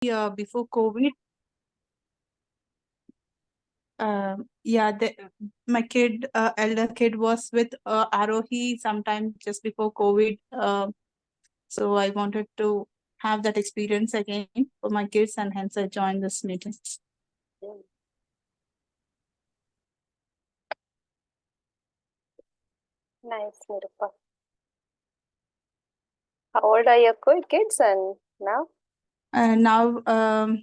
before COVID. My elder kid was with Aarohi sometime just before COVID. So I wanted to have that experience again for my kids, and hence I joined this meeting. Nice, Nirupa. How old are your kids and now? Now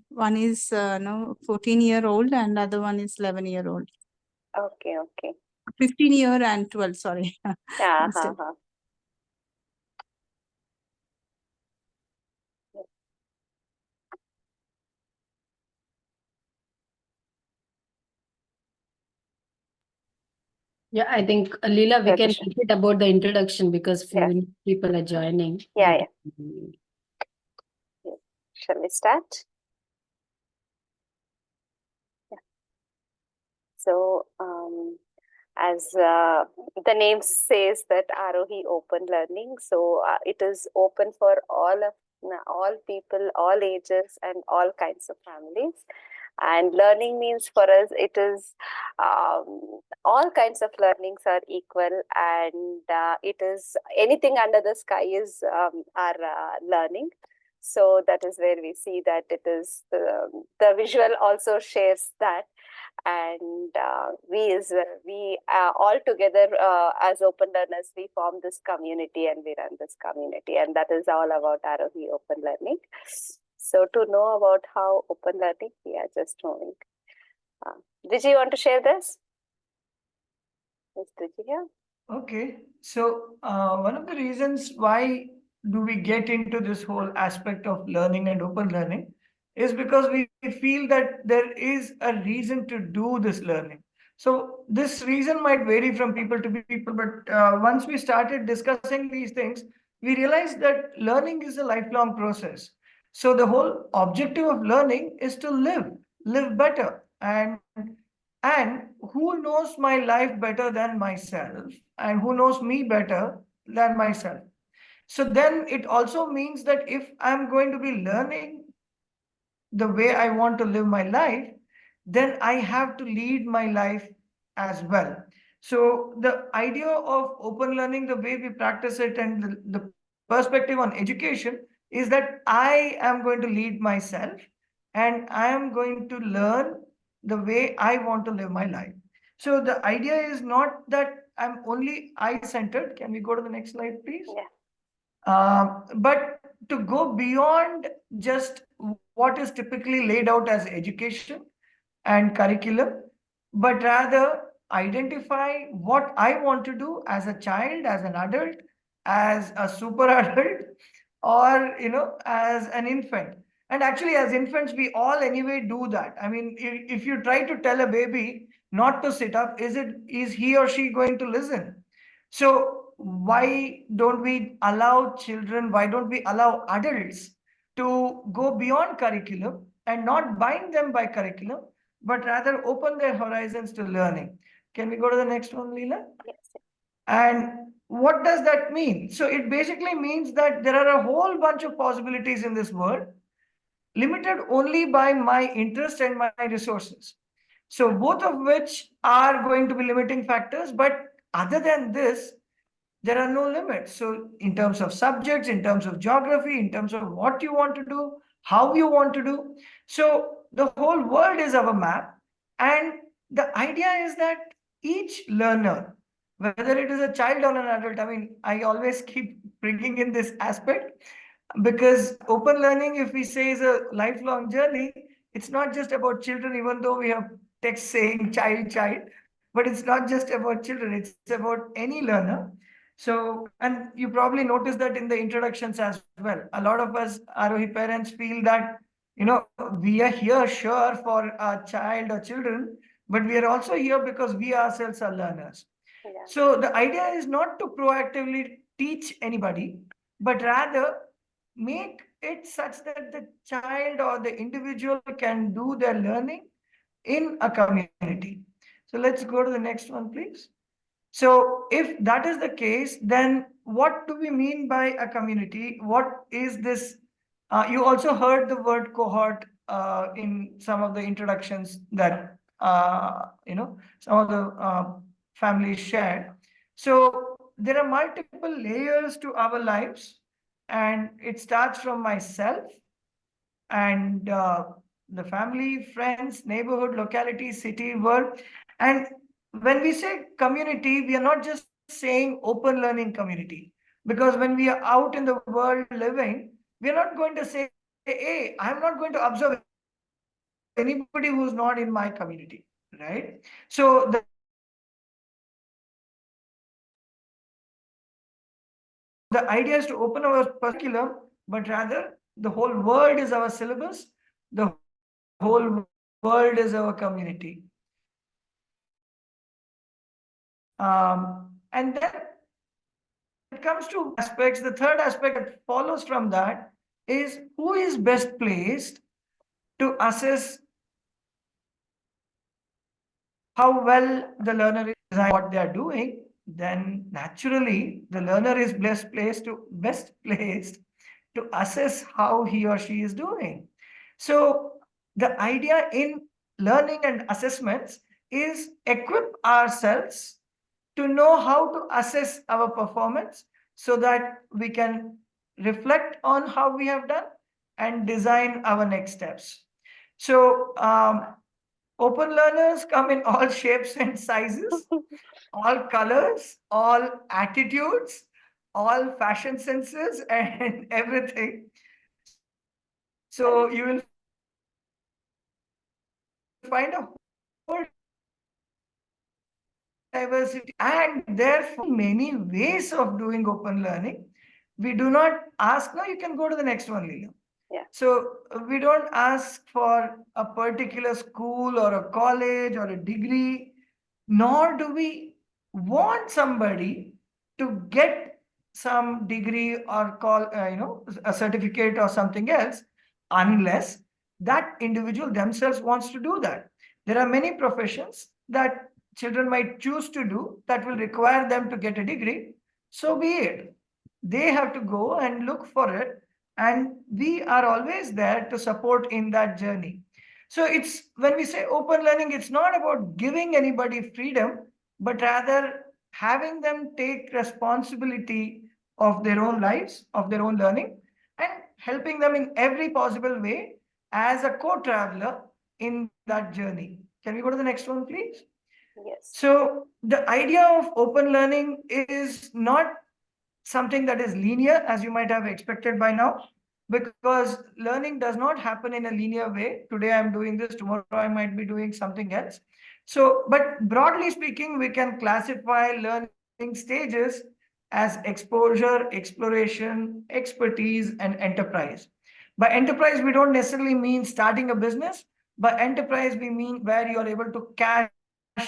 one is 14-year-old and the other one is 11-year-old. Okay. 15-year and 12, sorry. Yeah. Yeah, I think Leela, we can make it about the introduction because few people are joining. Yeah. Shall we start? Yeah. So, as the name says that Aarohi Open Learning, so it is open for all people, all ages, and all kinds of families. And learning means for us, it is all kinds of learnings are equal, and it is anything under the sky is our learning. So that is where we see that it is the visual also shares that. And we all together as open learners, we form this community and we run this community, and that is all about Aarohi Open Learning. So to know about how open learning, we are just moving. Did you want to share this? Yes, did you hear? Okay, so one of the reasons why do we get into this whole aspect of learning and open learning is because we feel that there is a reason to do this learning. So this reason might vary from people to people, but once we started discussing these things, we realized that learning is a lifelong process. So the whole objective of learning is to live better. And who knows my life better than myself, and who knows me better than myself? So then it also means that if I'm going to be learning the way I want to live my life, then I have to lead my life as well. So the idea of open learning, the way we practice it, and the perspective on education is that I am going to lead myself and I am going to learn the way I want to live my life. So the idea is not that I'm only I-centered. Can we go to the next slide, please? But to go beyond just what is typically laid out as education and curriculum, but rather identify what I want to do as a child, as an adult, as a super adult, or as an infant. And actually, as infants, we all anyway do that. I mean, if you try to tell a baby not to sit up, is he or she going to listen? So why don't we allow children, why don't we allow adults to go beyond curriculum and not bind them by curriculum, but rather open their horizons to learning? Can we go to the next one, Leela? Yes. And what does that mean? So it basically means that there are a whole bunch of possibilities in this world, limited only by my interest and my resources. So both of which are going to be limiting factors, but other than this, there are no limits. So in terms of subjects, in terms of geography, in terms of what you want to do, how you want to do. So the whole world is our map. And the idea is that each learner, whether it is a child or an adult, I mean, I always keep bringing in this aspect because open learning, if we say, is a lifelong journey, it's not just about children, even though we have text saying child, but it's not just about children, it's about any learner. So, and you probably noticed that in the introductions as well. A lot of us Aarohi parents feel that, we are here sure for our child or children, but we are also here because we ourselves are learners. Yeah. So the idea is not to proactively teach anybody, but rather make it such that the child or the individual can do their learning in a community. So let's go to the next one, please. So if that is the case, then what do we mean by a community? What is this You also heard the word cohort in some of the introductions that some of the families shared. So there are multiple layers to our lives, and it starts from myself and the family, friends, neighborhood, locality, city, world. And when we say community, we are not just saying open learning community, because when we are out in the world living, we are not going to say, hey, I'm not going to observe anybody who's not in my community, right? So the idea is to open our perspective, but rather the whole world is our syllabus. The whole world is our curriculum, but rather the whole world is our syllabus. The whole world is our community. And then when it comes to aspects, the third aspect that follows from that is who is best placed to assess how well the learner is designing what they are doing. Then naturally the learner is best placed to assess how he or she is doing. So the idea in learning and assessments is equip ourselves to know how to assess our performance so that we can reflect on how we have done and design our next steps. So open learners come in all shapes and sizes, all colors, all attitudes, all fashion senses, and everything. So you will find a whole diversity, and therefore many ways of doing open learning. We do not ask, no, you can go to the next one, Leela. Yeah. So we don't ask for a particular school or a college or a degree, nor do we want somebody to get some degree or a certificate or something else, unless that individual themselves wants to do that. There are many professions that children might choose to do that will require them to get a degree. So be it. They have to go and look for it, and we are always there to support in that journey. So it's when we say open learning, it's not about giving anybody freedom, but rather having them take responsibility of their own lives, of their own learning, and helping them in every possible way as a co-traveler in that journey. Can we go to the next one, please? Yes. So the idea of open learning is not something that is linear, as you might have expected by now, because learning does not happen in a linear way. Today I'm doing this, tomorrow I might be doing something else. So, but broadly speaking, we can classify learning stages as exposure, exploration, expertise, and enterprise. By enterprise, we don't necessarily mean starting a business. By enterprise, we mean where you are able to cash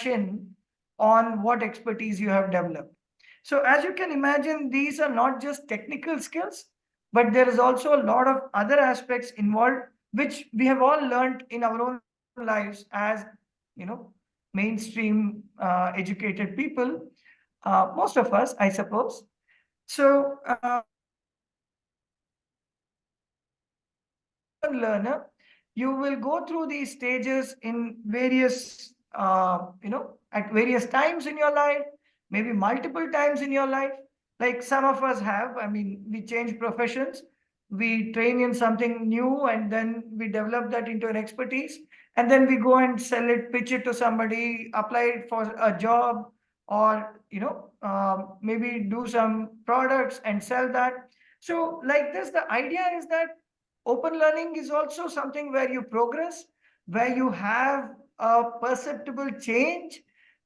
in on what expertise you have developed. So as you can imagine, these are not just technical skills, but there is also a lot of other aspects involved, which we have all learned in our own lives as, mainstream educated people, most of us, I suppose. So open learner, you will go through these stages in various, at various times in your life, maybe multiple times in your life. Like some of us have, I mean, we change professions, we train in something new, and then we develop that into an expertise. And then we go and sell it, pitch it to somebody, apply it for a job, or, maybe do some products and sell that. So like this, the idea is that open learning is also something where you progress, where you have a perceptible change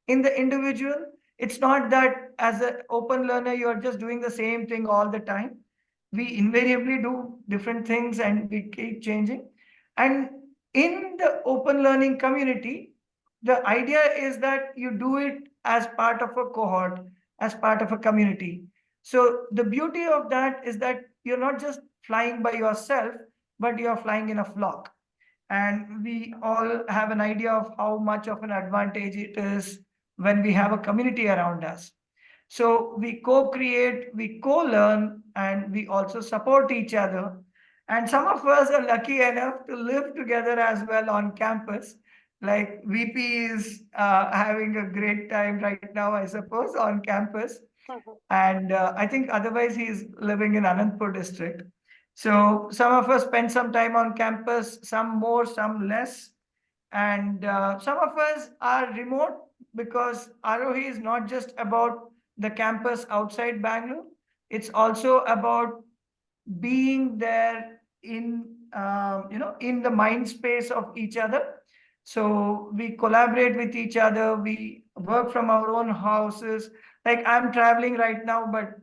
in the individual. It's not that as an open learner, you're just doing the same thing all the time. We invariably do different things and we keep changing. And in the open learning community, the idea is that you do it as part of a cohort, as part of a community. So the beauty of that is that you're not just flying by yourself, but you're flying in a flock. And we all have an idea of how much of an advantage it is when we have a community around us. So we co-create, we co-learn, and we also support each other. And some of us are lucky enough to live together as well on campus. Like VP is having a great time right now, I suppose, on campus. And I think otherwise he's living in Anandpur district. So some of us spend some time on campus, some more, some less. And some of us are remote because Aarohi is not just about the campus outside Bangalore. It's also about being there in in the mind space of each other. So we collaborate with each other, we work from our own houses. Like I'm traveling right now, but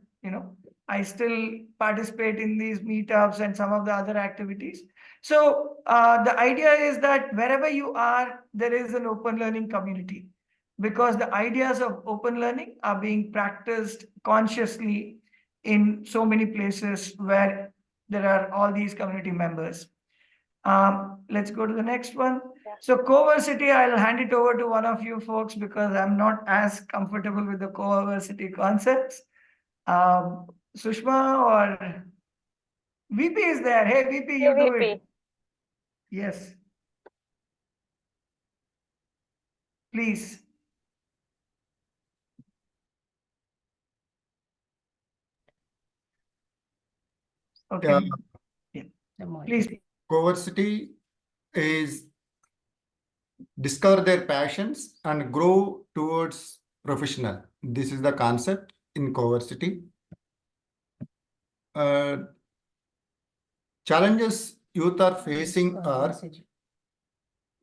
I still participate in these meetups and some of the other activities. So the idea is that wherever you are, there is an open learning community, because the ideas of open learning are being practiced consciously in so many places where there are all these community members. Let's go to the next one. Yeah. So Coversity, I'll hand it over to one of you folks because I'm not as comfortable with the Coversity concepts. Sushma or VP is there. Hey, VP, you do it. Yes. Please. Okay. Yeah. Please. Coversity is discover their passions and grow towards professional. This is the concept in Coversity. Challenges youth are facing are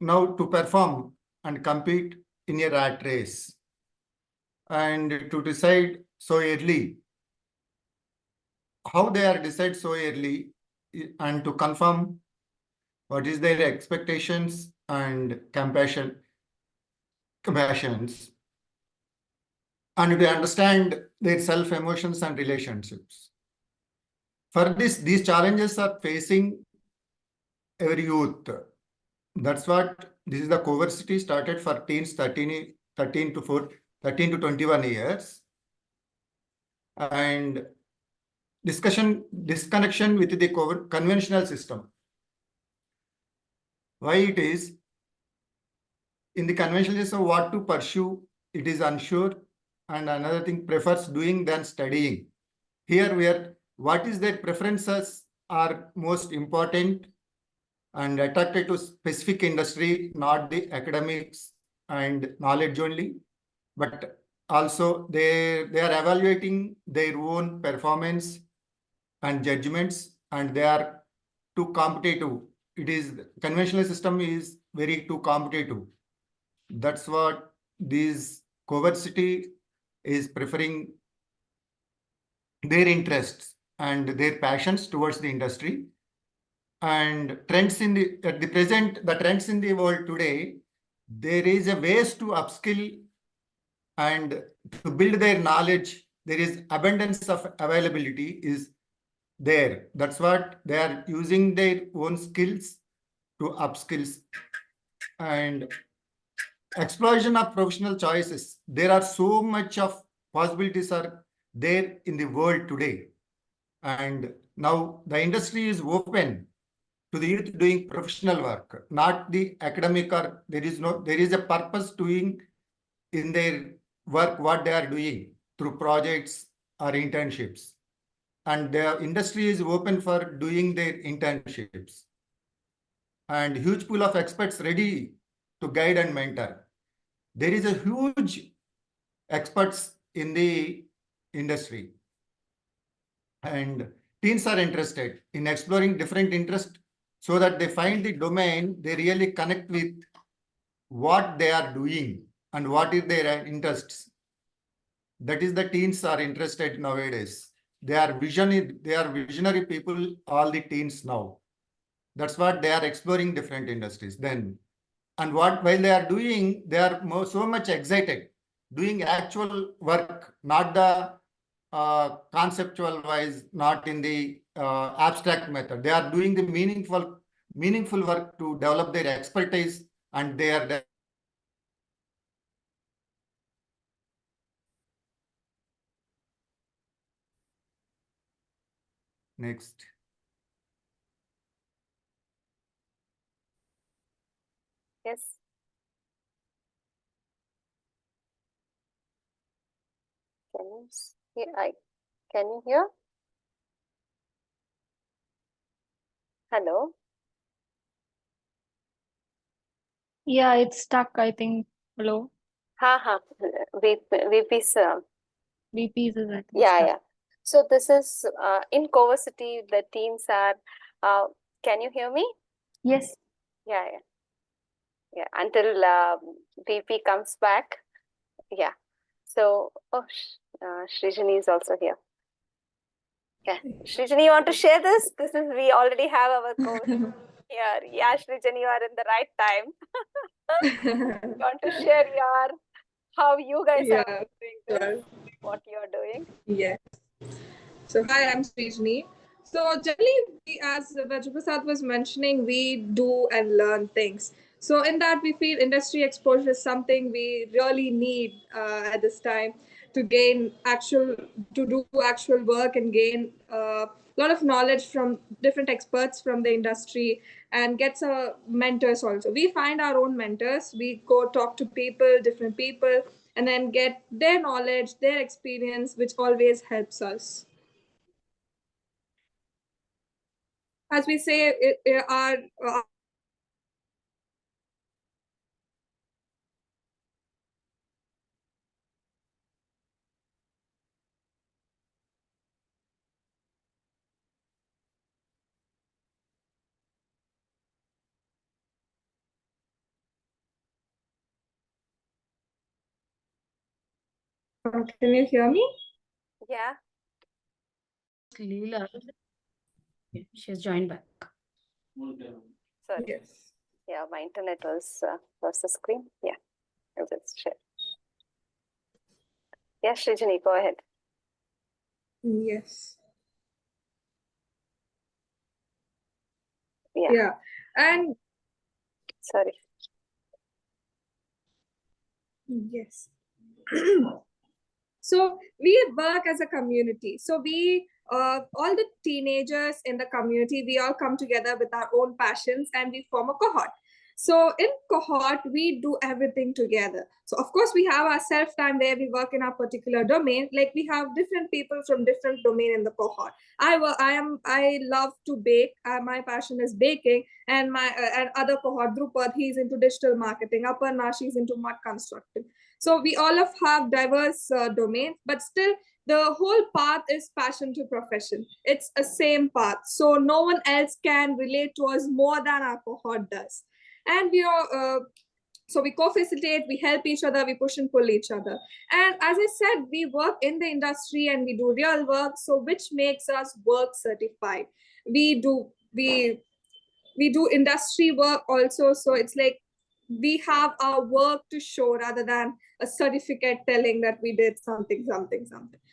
now to perform and compete in a rat race and to decide so early how they are decide so early and to confirm what is their expectations and compassions and to understand their self emotions and relationships. For this, these challenges are facing every youth. That's what this is the Coversity started for teens 13 to 21 years. And disconnection with the conventional system. Why it is? In the conventional system, what to pursue, it is unsure. And another thing, prefers doing than studying. Here we are, what is their preferences are most important and attracted to specific industry, not the academics and knowledge only, but also they are evaluating their own performance and judgments, and they are too competitive. It is conventional system is very too competitive. That's what this Coversity is preferring their interests and their passions towards the industry. And trends in the at the present, the trends in the world today, there is a ways to upskill and to build their knowledge. There is abundance of availability is there. That's what they are using their own skills to upskills and explosion of professional choices. There are so much of possibilities are there in the world today. And now the industry is open to the youth doing professional work, not the academic, or there is a purpose doing in their work what they are doing through projects or internships. And the industry is open for doing their internships. And huge pool of experts ready to guide and mentor. There is a huge experts in the industry. And teens are interested in exploring different interests so that they find the domain they really connect with what they are doing and what is their interests. That is the teens are interested nowadays. They are visionary people, all the teens now. That's what they are exploring different industries then. And while they are doing, they are so much excited, doing actual work, not the conceptual wise, not in the abstract method. They are doing the meaningful work to develop their expertise, and they are next. Yes. Can you hear? Hello? Yeah, it's stuck, I think. Hello? Ha. VP sir. VPs is, I think, Yeah, stuck. yeah. So this is in Coversity, the teams are, can you hear me? Yes. Yeah. Until VP comes back. Yeah. So, Srijani is also here. Yeah. Srijani, you want to share this? We already have our Coversity here. Yeah, Srijani, you are in the right time. You want to share how you guys Yeah, are doing this, sure. what you are doing? Yes. So hi, I'm Srijani. So generally, as Vajraprasad was mentioning, we do and learn things. So in that, we feel industry exposure is something we really need at this time to do actual work and gain a lot of knowledge from different experts from the industry and get some mentors also. We find our own mentors. We go talk to different people, and then get their knowledge, their experience, which always helps us. As we say, our can you hear me? Yeah. Leela. She's joined back. Sorry. Yes. Yeah, my internet was the screen. Yeah, I'll just share. Yeah, Srijani, go ahead. Yes. Yeah. Yeah. And Sorry. yes. So we work as a community. So all the teenagers in the community, we all come together with our own passions and we form a cohort. So in cohort, we do everything together. So of course, we have our self-time where we work in our particular domain. Like we have different people from different domain in the cohort. I love to bake. My passion is baking, and my and other cohort, Drupad, he's into digital marketing. Aparna, she's into mud construction. So we all have diverse domains, but still the whole path is passion to profession. It's a same path. So no one else can relate to us more than our cohort does. And so we co-facilitate, we help each other, we push and pull each other. And as I said, we work in the industry and we do real work, so which makes us work certified. We do industry work also, so it's like we have our work to show rather than a certificate telling that we did something.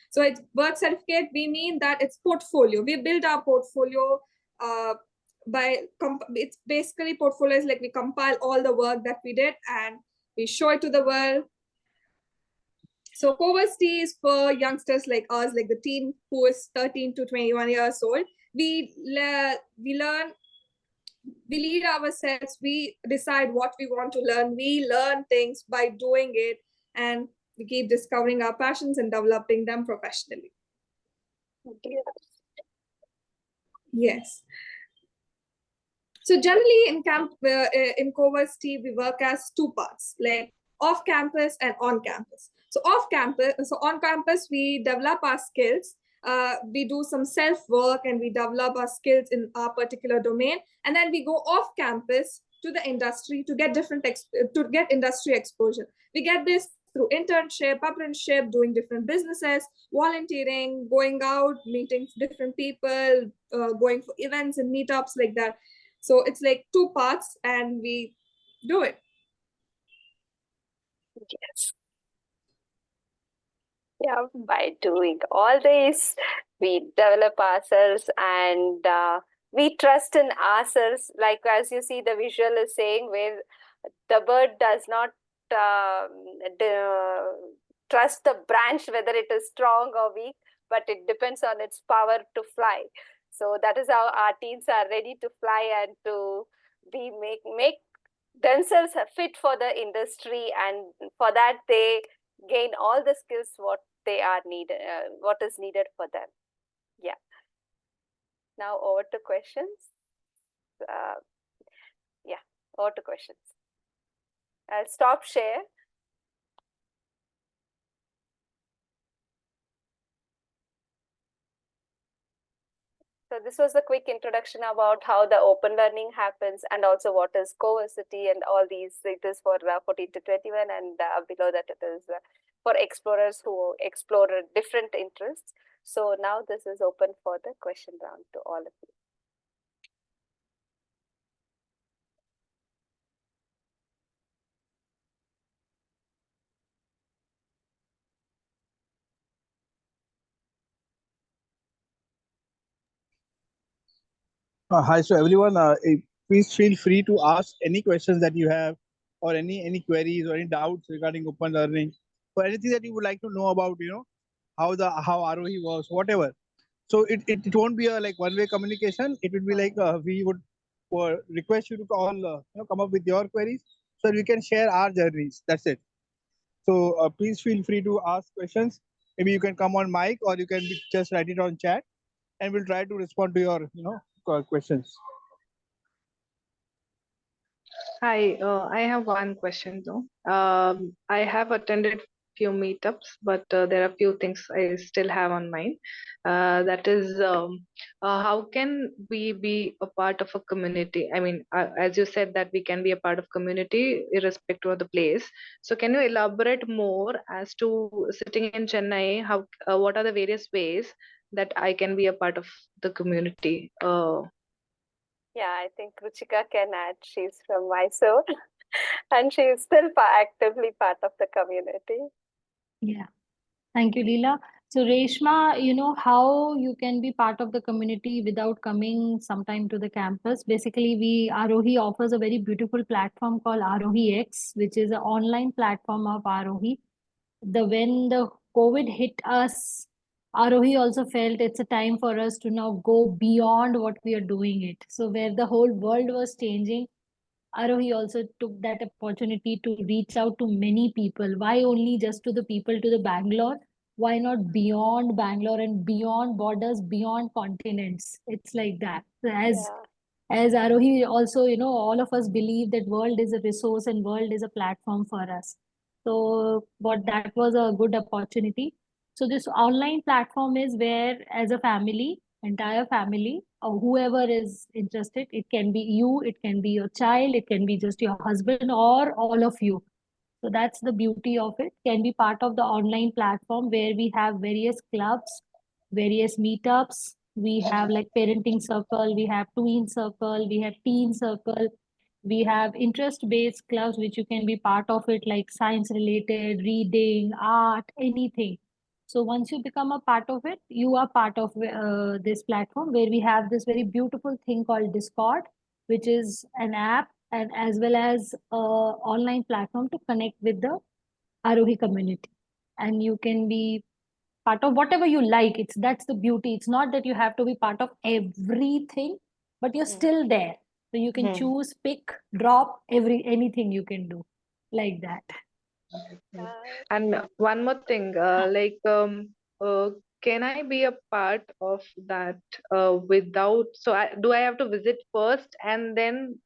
So it's work certificate, we mean that it's portfolio. We build our portfolio it's basically portfolio is like we compile all the work that we did and we show it to the world. So Coversity is for youngsters like us, like the teen who is 13 to 21 years old. We learn, we lead ourselves, we decide what we want to learn, we learn things by doing it, and we keep discovering our passions and developing them professionally. Yes. So generally in Coversity, we work as two parts, like off campus and on campus. So on campus, we develop our skills. We do some self-work and we develop our skills in our particular domain. And then we go off campus to the industry to get industry exposure. We get this through internship, apprenticeship, doing different businesses, volunteering, going out, meeting different people, going for events and meetups like that. So it's like two parts and we do it. Yes. Yeah, by doing all this, we develop ourselves and we trust in ourselves. Like as you see, the visual is saying where the bird does not trust the branch, whether it is strong or weak, but it depends on its power to fly. So that is how our teens are ready to fly and to make themselves are fit for the industry, and for that they gain all the skills what they are needed, what is needed for them. Yeah. Now over to questions. Yeah, over to questions. I'll stop share. So this was a quick introduction about how the open learning happens, and also what is Coversity and all these. It is for 14 to 21, and below that it is for explorers who explore different interests. So now this is open for the question round to all of you. Hi, so everyone, please feel free to ask any questions that you have, or any queries or any doubts regarding open learning, or anything that you would like to know about, how Aarohi works, whatever. So it won't be a like one-way communication. It would be like we would request you to all come up with your queries so that we can share our journeys. That's it. So please feel free to ask questions. Maybe you can come on mic, or you can just write it on chat, and we'll try to respond to your questions. Hi, I have one question though. I have attended few meetups, but there are few things I still have on mind. That is, how can we be a part of a community? I mean, as you said that we can be a part of community irrespective of the place. So can you elaborate more as to sitting in Chennai, how what are the various ways that I can be a part of the community? Yeah, I think Ruchika can add. She's from Mysore and she is still actively part of the community. Yeah. Thank you, Leela. So Reshma, you know how you can be part of the community without coming sometime to the campus. Basically, Aarohi offers a very beautiful platform called Aarohi X, which is an online platform of Aarohi. When the COVID hit us, Aarohi also felt it's a time for us to now go beyond what we are doing it. So where the whole world was changing, Aarohi also took that opportunity to reach out to many people. Why only just to the people to the Bangalore? Why not beyond Bangalore and beyond borders, beyond continents? It's like that. As Aarohi also, all of us believe that world is a resource and world is a platform for us. So that was a good opportunity. So this online platform is where, as a family, entire family, or whoever is interested, it can be you, it can be your child, it can be just your husband, or all of you. So that's the beauty of it. Can be part of the online platform where we have various clubs, various meetups. We have like parenting circle, we have tween circle, we have teen circle. We have interest-based clubs which you can be part of it, like science-related, reading, art, anything. So once you become a part of it, you are part of this platform where we have this very beautiful thing called Discord, which is an app and as well as a online platform to connect with the Aarohi community. And you can be part of whatever you like. That's the beauty. It's not that you have to be part of everything, but you're still there. So you can choose, pick, drop, anything you can do like that. And one more thing, can I be a part of that without? So do I have to visit first and then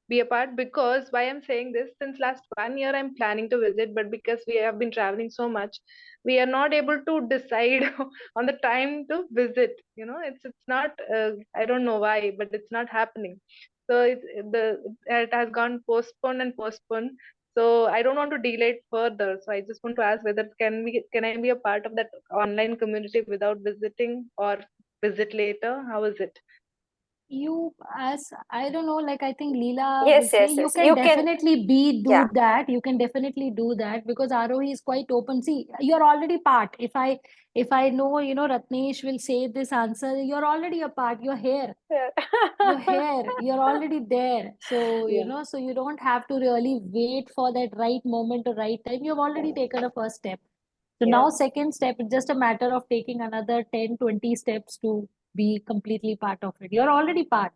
be a part? Because why I'm saying this, since last 1 year I'm planning to visit, but because we have been traveling so much, we are not able to decide on the time to visit. It's not. I don't know why, but it's not happening. So it has gone postponed and postponed. So I don't want to delay it further. So I just want to ask whether can I be a part of that online community without visiting, or visit later? How is it? I don't know, like I think Leela Yes, will say, yes, you yes. can You can- definitely do that. You can definitely do that because Aarohi is quite open. See, you're already part. If I know, Ratnesh will say this answer, you're already a part. You're here. You're here. You're already there. So, so you don't have to really wait for that right moment or right time. You've already taken a first step. So now second step, it's just a matter of taking another 10, 20 steps to be completely part of it. You're already part.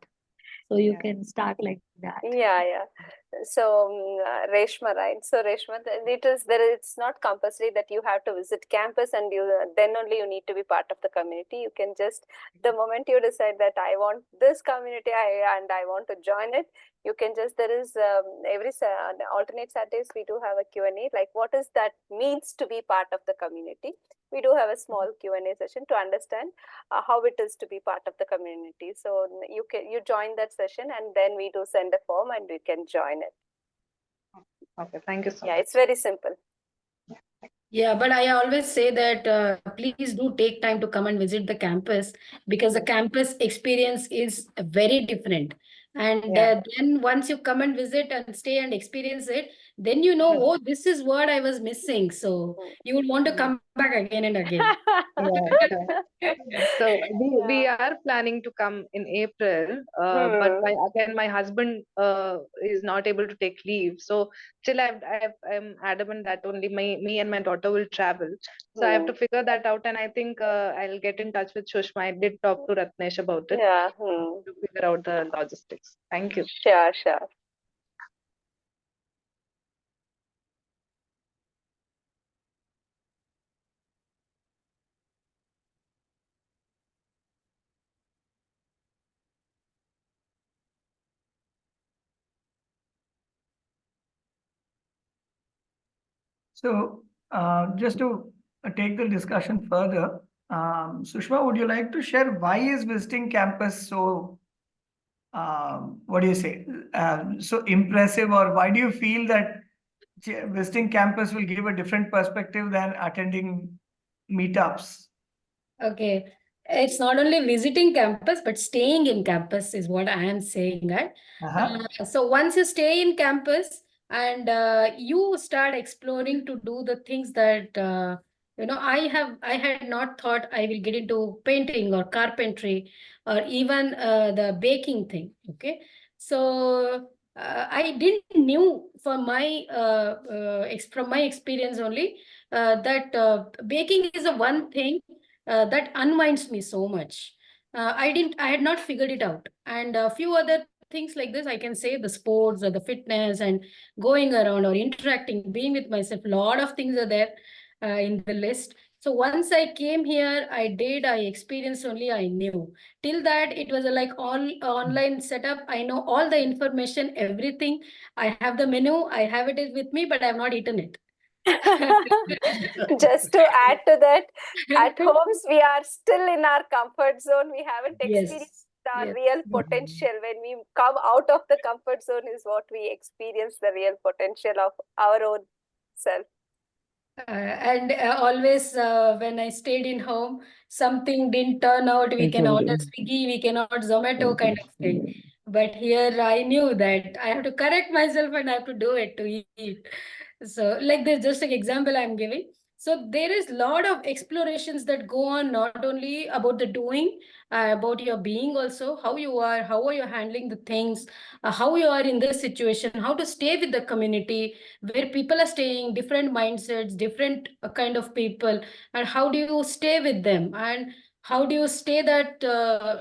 So you can start like that. Yeah. So Reshma, right? So Reshma, it's not compulsory that you have to visit campus and then only you need to be part of the community. You can just, the moment you decide that I want this community and I want to join it, you can just, there is every alternate Saturdays we do have a Q&A, like what is that means to be part of the community. We do have a small Q&A session to understand how it is to be part of the community. So you join that session and then we do send a form and you can join it. Okay, thank you so Yeah, much. it's very simple. Yeah, but I always say that please do take time to come and visit the campus, because the campus experience is very different. And then once you come and visit and stay and experience it, then you know, oh, this is what I was missing. So you will want to come back again and again. So we are planning to come in April, but my husband is not able to take leave. So still I'm adamant that only me and my daughter will travel. So I have to figure that out, and I think I'll get in touch with Shushma. I did talk to Ratnesh about it. Yeah. To figure out the logistics. Thank you. Sure, sure. So just to take the discussion further, Sushma, would you like to share why is visiting campus so, what do you say, so impressive, or why do you feel that visiting campus will give a different perspective than attending meetups? Okay. It's not only visiting campus, but staying in campus is what I am saying. Right? So once you stay in campus and you start exploring to do the things that, I had not thought I will get into painting or carpentry or even the baking thing. Okay. So I didn't knew from my experience only that baking is the one thing that unwinds me so much. I had not figured it out. And a few other things like this, I can say the sports or the fitness and going around or interacting, being with myself, a lot of things are there in the list. So once I came here, I experienced only, I knew. Till that, it was like all online setup. I know all the information, everything. I have the menu, I have it with me, but I have not eaten it. Just to add to that, at homes we are still in our comfort zone. We haven't experienced our real potential. When we come out of the comfort zone is what we experience the real potential of our own self. And always when I stayed in home, something didn't turn out. We can order Swiggy, we can order Zomato kind of thing. But here I knew that I have to correct myself and I have to do it to eat. So like this, just an example I'm giving. So there is a lot of explorations that go on, not only about the doing, about your being also, how you are, how are you handling the things, how you are in this situation, how to stay with the community, where people are staying, different mindsets, different kind of people, and how do you stay with them, and how do you stay that,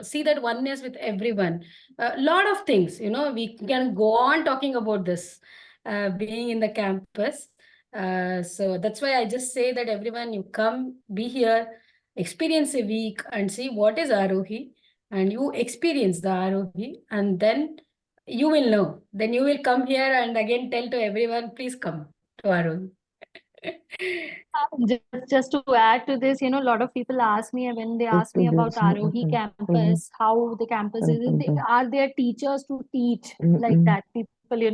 see that oneness with everyone. A lot of things, we can go on talking about this, being in the campus. So that's why I just say that everyone, you come, be here, experience a week and see what is Aarohi, and you experience the Aarohi, and then you will know. Then you will come here and again tell to everyone, please come to Aarohi. Just to add to this, a lot of people ask me when they ask me about Aarohi campus, how the campus is, are there teachers to teach like that? People,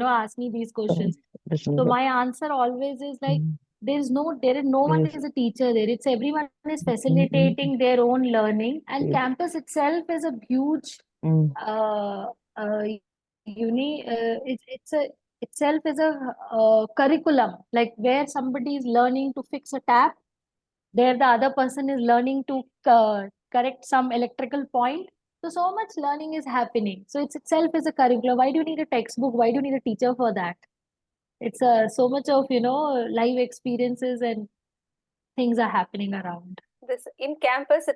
ask me these questions. So my answer always is like, there is no one is a teacher there. It's everyone is facilitating their own learning, and campus itself is a huge it's a itself is a curriculum, like where somebody is learning to fix a tap, there the other person is learning to correct some electrical point. So much learning is happening. So it's itself is a curriculum. Why do you need a textbook? Why do you need a teacher for that? It's so much of live experiences and things are happening around. This in campus,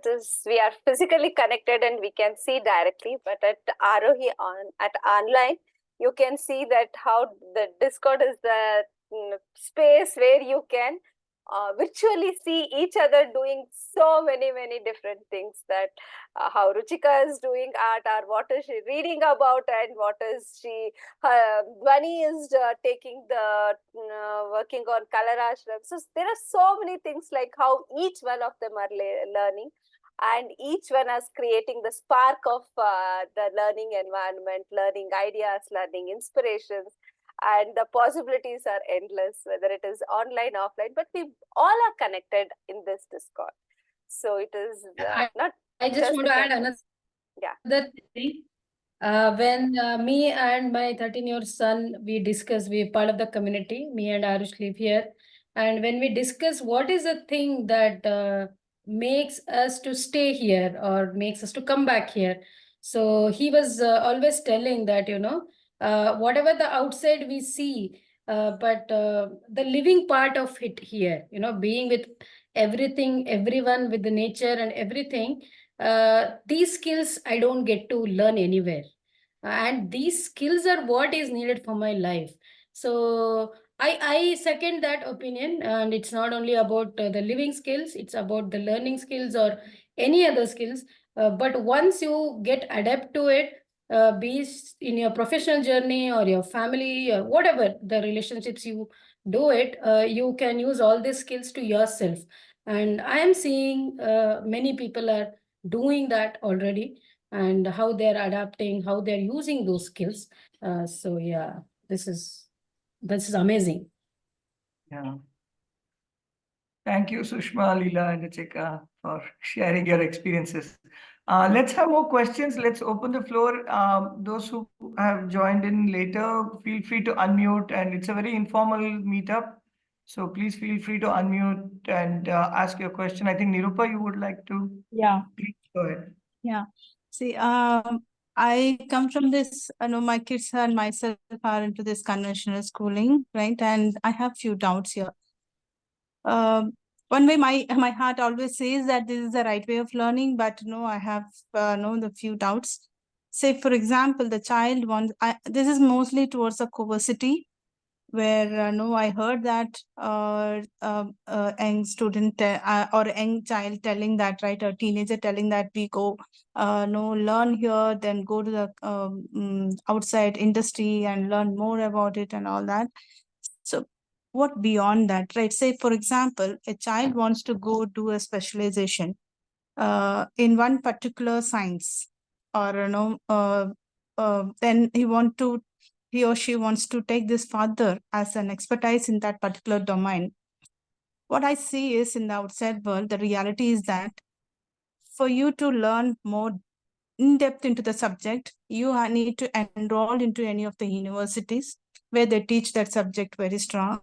we are physically connected and we can see directly, but at Aarohi at online, you can see that how the Discord is the space where you can virtually see each other doing so many different things, that how Ruchika is doing art, or what is she reading about, and what is she Dwani is taking the working on color ashram. So there are so many things, like how each one of them are learning, and each one is creating the spark of the learning environment, learning ideas, learning inspirations, and the possibilities are endless, whether it is online, offline, but we all are connected in this Discord. So it is not I just want to add campus. another thing. When me and my 13-year-old son, we're part of the community, me and Arush live here. And when we discuss what is the thing that makes us to stay here or makes us to come back here. So he was always telling that, whatever the outside we see, but the living part of it here, being with everything, everyone, with the nature and everything, these skills I don't get to learn anywhere. And these skills are what is needed for my life. So I second that opinion. And it's not only about the living skills, it's about the learning skills or any other skills. But once you get adapt to it, be it in your professional journey or your family or whatever the relationships you do it, you can use all these skills to yourself. And I am seeing many people are doing that already, and how they're adapting, how they're using those skills. So yeah, this is amazing. Yeah. Thank you, Sushma, Leela, and Ruchika, for sharing your experiences. Let's have more questions. Let's open the floor. Those who have joined in later, feel free to unmute, and it's a very informal meetup. So please feel free to unmute and ask your question. I think Nirupa, you would like to. Yeah. Please go ahead. Yeah. See, I come from this, my kids and myself are into this conventional schooling, right? And I have few doubts here. One way my heart always says that this is the right way of learning, but no, I have the few doubts. Say, for example, the child wants, this is mostly towards a Coversity, where I heard that young student or young child telling that, right, a teenager telling that we go learn here, then go to the outside industry and learn more about it and all that. So what beyond that, right? Say, for example, a child wants to go do a specialization in one particular science, or then he or she wants to take this further as an expertise in that particular domain. What I see is, in the outside world, the reality is that for you to learn more in depth into the subject, you need to enroll into any of the universities where they teach that subject very strong,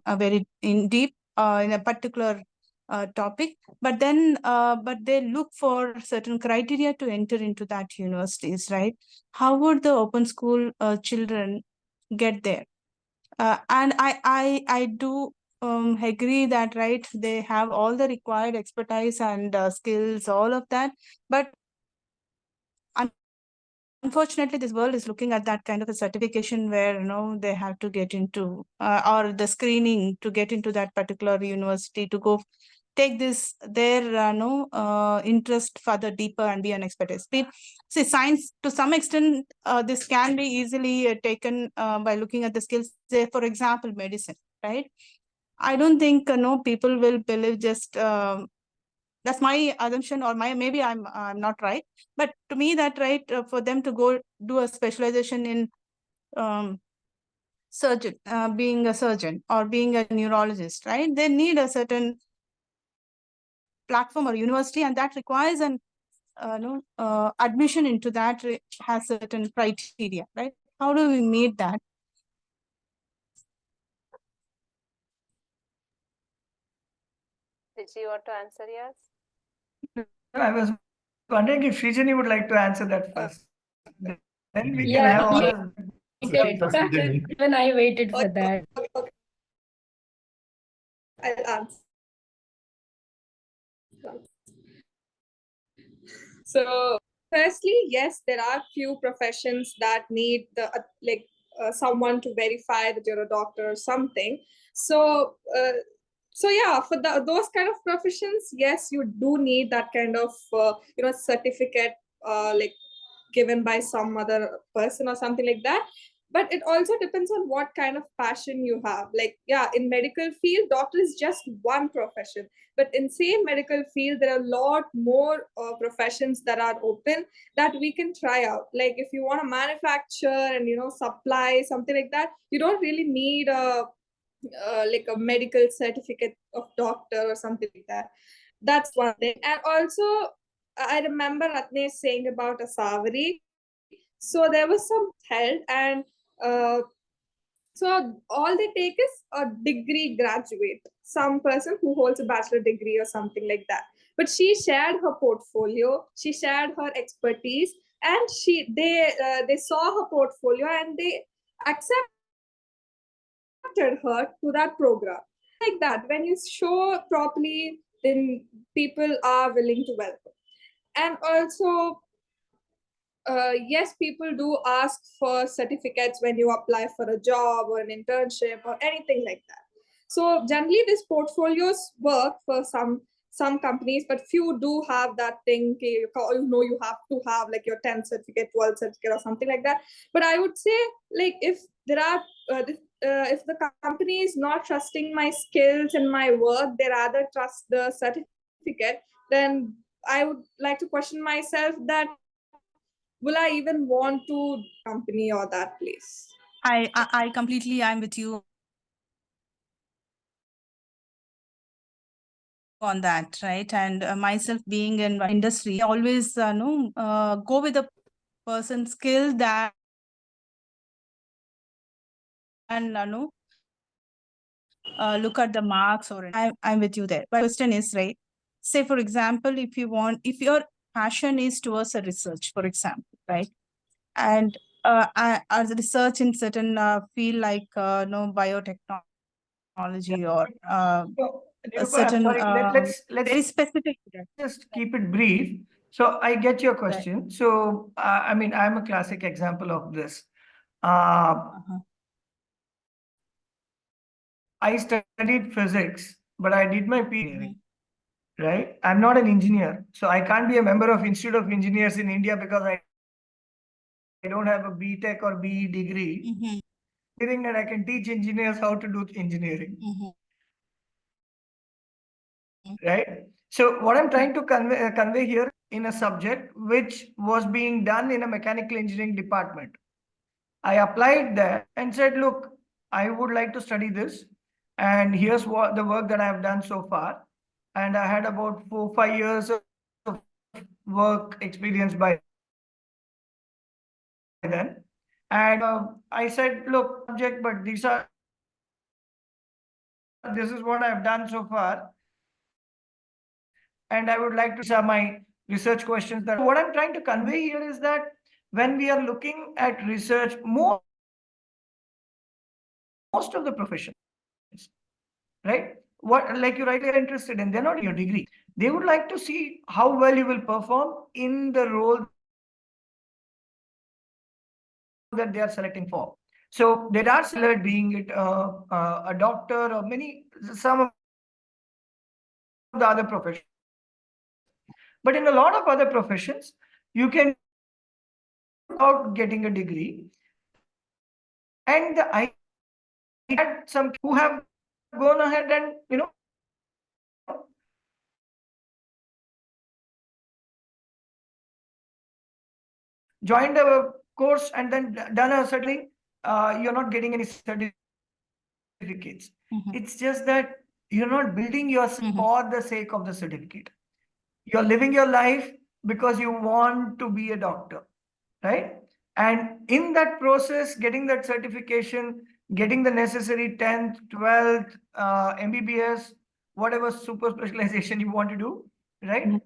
very in deep in a particular topic. But then, but they look for certain criteria to enter into that universities, right? How would the open school children get there? And I do agree that, right, they have all the required expertise and skills, all of that, but unfortunately, this world is looking at that kind of a certification where they have to get into or the screening to get into that particular university to go take this their interest further deeper and be an expertise. See, science to some extent this can be easily taken by looking at the skills. Say, for example, medicine, right? I don't think people will believe just that's my assumption, or maybe I'm not right, but to me that, right, for them to go do a specialization in surgeon, being a surgeon or being a neurologist, right, they need a certain platform or university, and that requires an admission into that has certain criteria, right? How do we meet that? Did you want to answer, yes? I was wondering if Srijani would like to answer that first. Then we can have all of Even I waited for that. Okay. I'll answer. So firstly, yes, there are few professions that need the someone to verify that you're a doctor or something. So yeah, for those kind of professions, yes, you do need that kind of certificate like given by some other person or something like that. But it also depends on what kind of passion you have. Like, yeah, in medical field, doctor is just one profession, but in same medical field there are a lot more professions that are open that we can try out. Like if you want to manufacture and supply something like that, you don't really need a like a medical certificate of doctor or something like that. That's one thing. And also I remember Ratnesh saying about Asavari. So there was some held, and so all they take is a degree graduate, some person who holds a bachelor degree or something like that. But she shared her portfolio, she shared her expertise, and they saw her portfolio and they accepted her to that program. Like that, when you show properly, then people are willing to welcome. And also, yes, people do ask for certificates when you apply for a job or an internship or anything like that. So generally, these portfolios work for some companies, but few do have that thing. You have to have like your 10th certificate, 12th certificate, or something like that. But I would say, like, if there are if the company is not trusting my skills and my work, they rather trust the certificate, then I would like to question myself that will I even want to company or that place? I completely, I'm with you on that, right? And myself being in industry, I always go with the person's skill that and look at the marks or I'm with you there. But question is, right? Say for example, if your passion is towards a research, for example, right? And as a research in certain field like biotechnology or a certain let's very specific. just keep it brief. So I get your question. Right. So I mean, I'm a classic example of this. I studied physics, but I did my PhD. Right? I'm not an engineer, so I can't be a member of Institute of Engineers in India because I don't have a BTech or BE degree. I think that I can teach engineers how to do engineering. Right? So what I'm trying to convey here in a subject which was being done in a mechanical engineering department. I applied there and said, look, I would like to study this. And here's what the work that I have done so far. And I had about 4-5 years of work experience by then. And I said, look, subject, but this is what I've done so far. And I would like to share my research questions. That what I'm trying to convey here is that when we are looking at research, most of the professions, right? What, like you rightly are interested in, they're not in your degree. They would like to see how well you will perform in the role that they are selecting for. So there are select being it a doctor or some of the other professions. But in a lot of other professions, you can without getting a degree. And I had some who have gone ahead and joined a course and then done a certain you're not getting any certificates. It's just that you're not building yourself for the sake of the certificate. You're living your life because you want to be a doctor, right? And in that process, getting that certification, getting the necessary 10th, 12th, MBBS, whatever super specialization you want to do, right?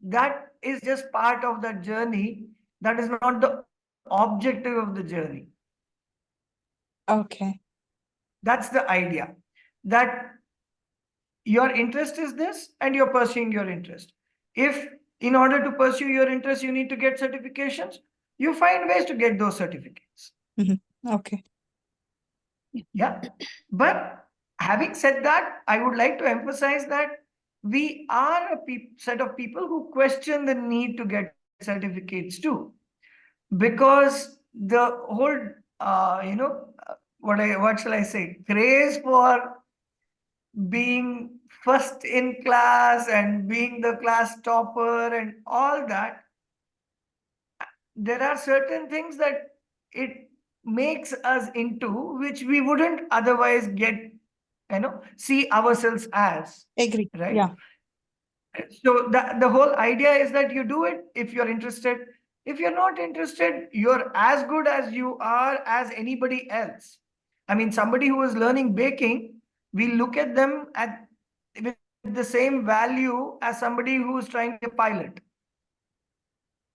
That is just part of the journey. That is not the objective of the journey. Okay. That's the idea. That your interest is this and you're pursuing your interest. If in order to pursue your interest, you need to get certifications, you find ways to get those certificates. Okay. Yeah. But having said that, I would like to emphasize that we are a set of people who question the need to get certificates too. Because the whole, what shall I say, craze for being first in class and being the class topper and all that, there are certain things that it makes us into which we wouldn't otherwise get, see ourselves as. Agree. Right. Yeah. So the whole idea is that you do it if you're interested. If you're not interested, you're as good as you are as anybody else. I mean, somebody who is learning baking, we look at them with the same value as somebody who is trying to be a pilot.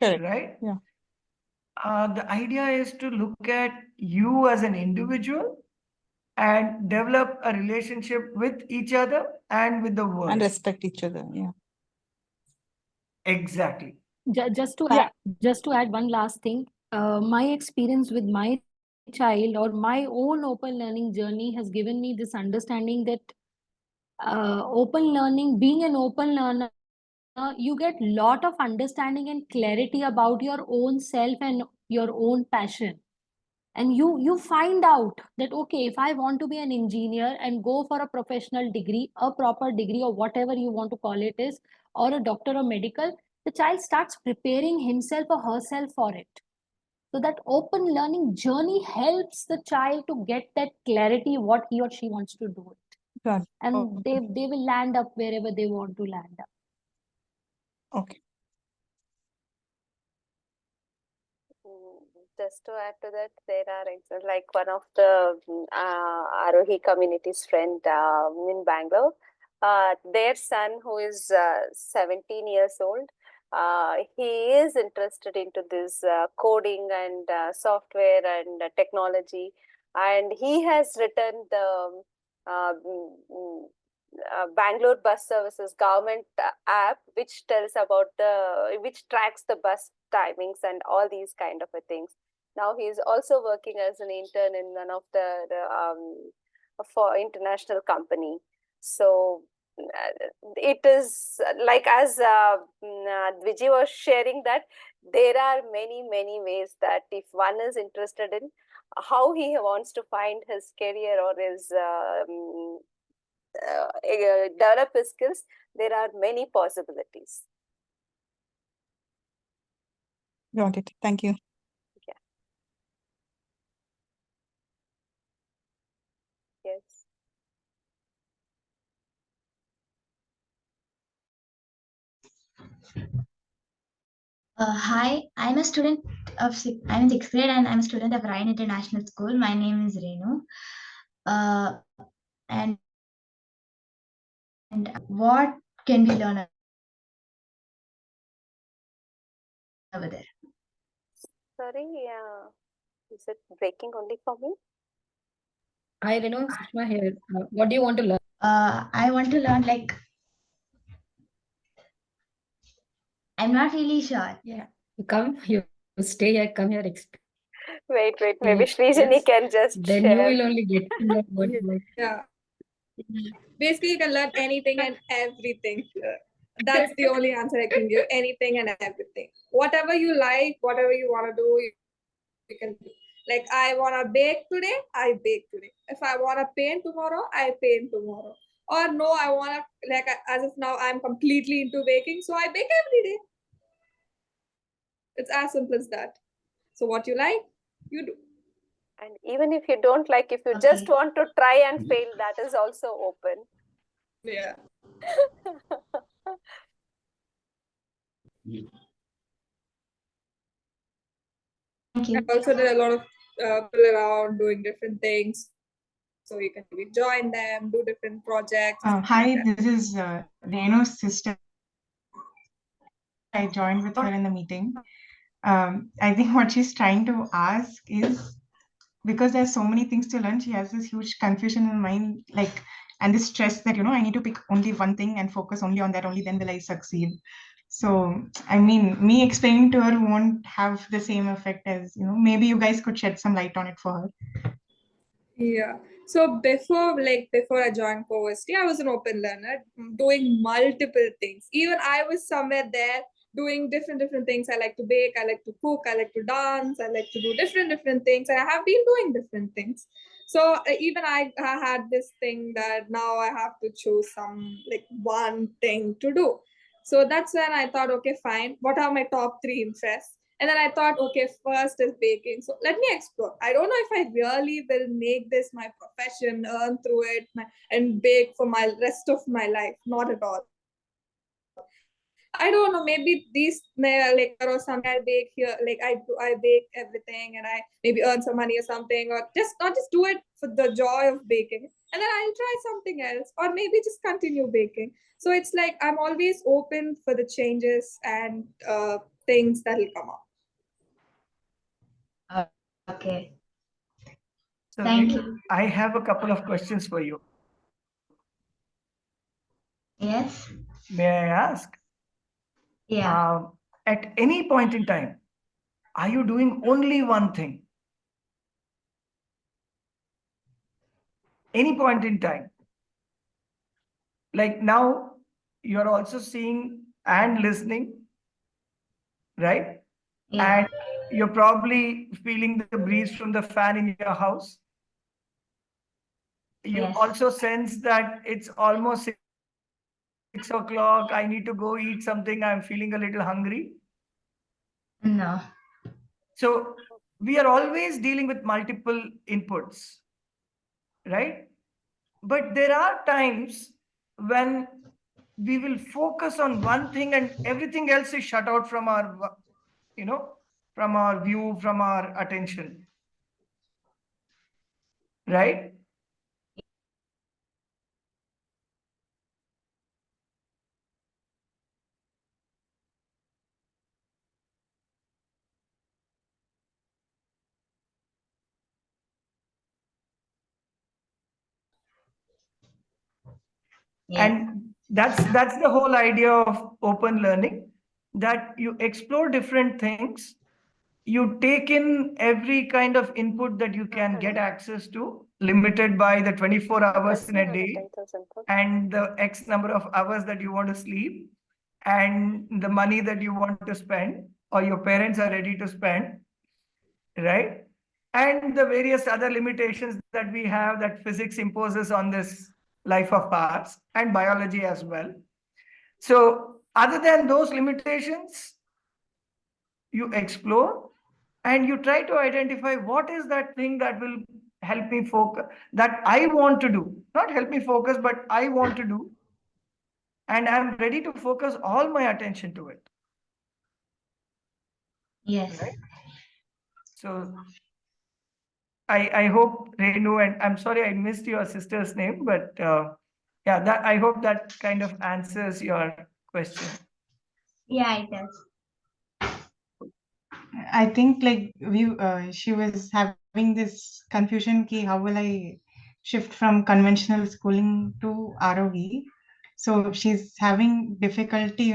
Correct. Right? Yeah. The idea is to look at you as an individual and develop a relationship with each other and with the world. And respect each other. Yeah. Exactly. Just to Yeah. add one last thing, my experience with my child or my own open learning journey has given me this understanding that open learning, being an open learner, you get lot of understanding and clarity about your own self and your own passion. And you find out that, okay, if I want to be an engineer and go for a professional degree, a proper degree, or whatever you want to call it is, or a doctor or medical, the child starts preparing himself or herself for it. So that open learning journey helps the child to get that clarity what he or she wants to do it. Got it. And Okay. they will land up wherever they want to land up. Okay. Just to add to that, there are like one of the Aarohi community's friend in Bangalore. Their son, who is 17 years old, he is interested into this coding and software and technology, and he has written the Bangalore Bus Services government app, which tells about which tracks the bus timings and all these kind of things. Now he is also working as an intern in one of the for international company. So it is like, as Vijay was sharing, that there are many ways that if one is interested in how he wants to find his career or his develop his skills, there are many possibilities. Got it. Thank you. Yeah. Yes. Hi, I'm a student I'm in 6th grade and I'm a student of Ryan International School. My name is Renu. And what can we learn over there? Sorry, is it breaking only for me? Hi, Renu, Sushma here. What do you want to learn? I want to learn, like, I'm not really sure. Yeah, you stay here, come here, Wait, maybe Srijani can just then share. you will only get to know what Yeah. Basically, you can learn anything and everything. That's the only answer I can give. Anything and everything. Whatever you like, whatever you want to do, you can do. Like, I want to bake today, I bake today. If I want to paint tomorrow, I paint tomorrow. Or no, I want to, like, as of now, I'm completely into baking, so I bake every day. It's as simple as that. So what you like, you do. And even if you don't like, if you just want to try and fail, that is also open. Yeah. Thank you. And also, there are a lot of people around doing different things. So you can maybe join them, do different projects. Hi, this is Renu's sister. I joined with her in the meeting. I think what she's trying to ask is, because there's so many things to learn, she has this huge confusion in mind, like, and this stress that, I need to pick only one thing and focus only on that, only then will I succeed. So, I mean, me explaining to her won't have the same effect as, maybe you guys could shed some light on it for her. Yeah. So before I joined Coversity, I was an open learner doing multiple things. Even I was somewhere there doing different things. I like to bake, I like to cook, I like to dance, I like to do different things. And I have been doing different things. So even I had this thing that now I have to choose some like one thing to do. So that's when I thought, okay, fine. What are my top 3 interests? And then I thought, okay, first is baking. So let me explore. I don't know if I really will make this my profession, earn through it, and bake for my rest of my life. Not at all. I don't know. Maybe these like or something I'll bake here. Like I bake everything, and I maybe earn some money or something, or just not just do it for the joy of baking. And then I'll try something else, or maybe just continue baking. So it's like I'm always open for the changes and things that'll come up. Okay. So Thank Renu, you. I have a couple of questions for you. Yes. May I ask? Yeah. At any point in time, are you doing only one thing? Any point in time? Like now, you're also seeing and listening, right? Yeah. And you're probably feeling the breeze from the fan in your house. You Yes. also sense that it's almost 6 o'clock. I need to go eat something. I'm feeling a little hungry. No. So we are always dealing with multiple inputs, right? But there are times when we will focus on one thing and everything else is shut out from our, from our view, from our attention, right? Yes. And that's the whole idea of open learning, that you explore different things, you take in every kind of input that you can get access to, limited by the 24 hours in a day and the X number of hours that you want to sleep and the money that you want to spend or your parents are ready to spend, right? And the various other limitations that we have that physics imposes on this life of ours and biology as well. So other than those limitations, you explore and you try to identify what is that thing that will help me focus, that I want to do, not help me focus, but I want to do. And I'm ready to focus all my attention to it. Yes. Right? So I hope Renu, and I'm sorry I missed your sister's name, but yeah, that I hope that kind of answers your question. Yeah, it does. I think like she was having this confusion ki how will I shift from conventional schooling to Aarohi. So she's having difficulty,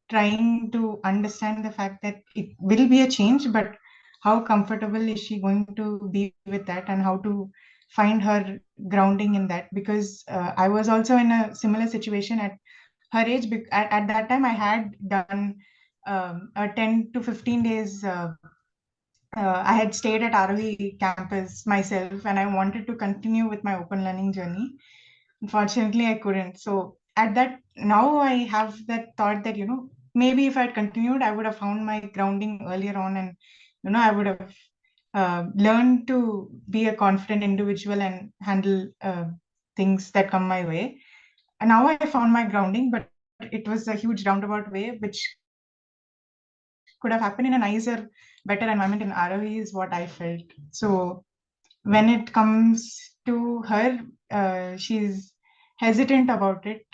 trying to understand the fact that it will be a change, but how comfortable is she going to be with that and how to find her grounding in that? Because I was also in a similar situation at her age. At that time, I had done a 10 to 15 days. I had stayed at Aarohi campus myself and I wanted to continue with my open learning journey. Unfortunately, I couldn't. So at that, now I have that thought that, maybe if I had continued, I would have found my grounding earlier on and, I would have learned to be a confident individual and handle things that come my way. And now I found my grounding, but it was a huge roundabout way, which could have happened in a nicer, better environment in Aarohi is what I felt. So when it comes to her, she's hesitant about it.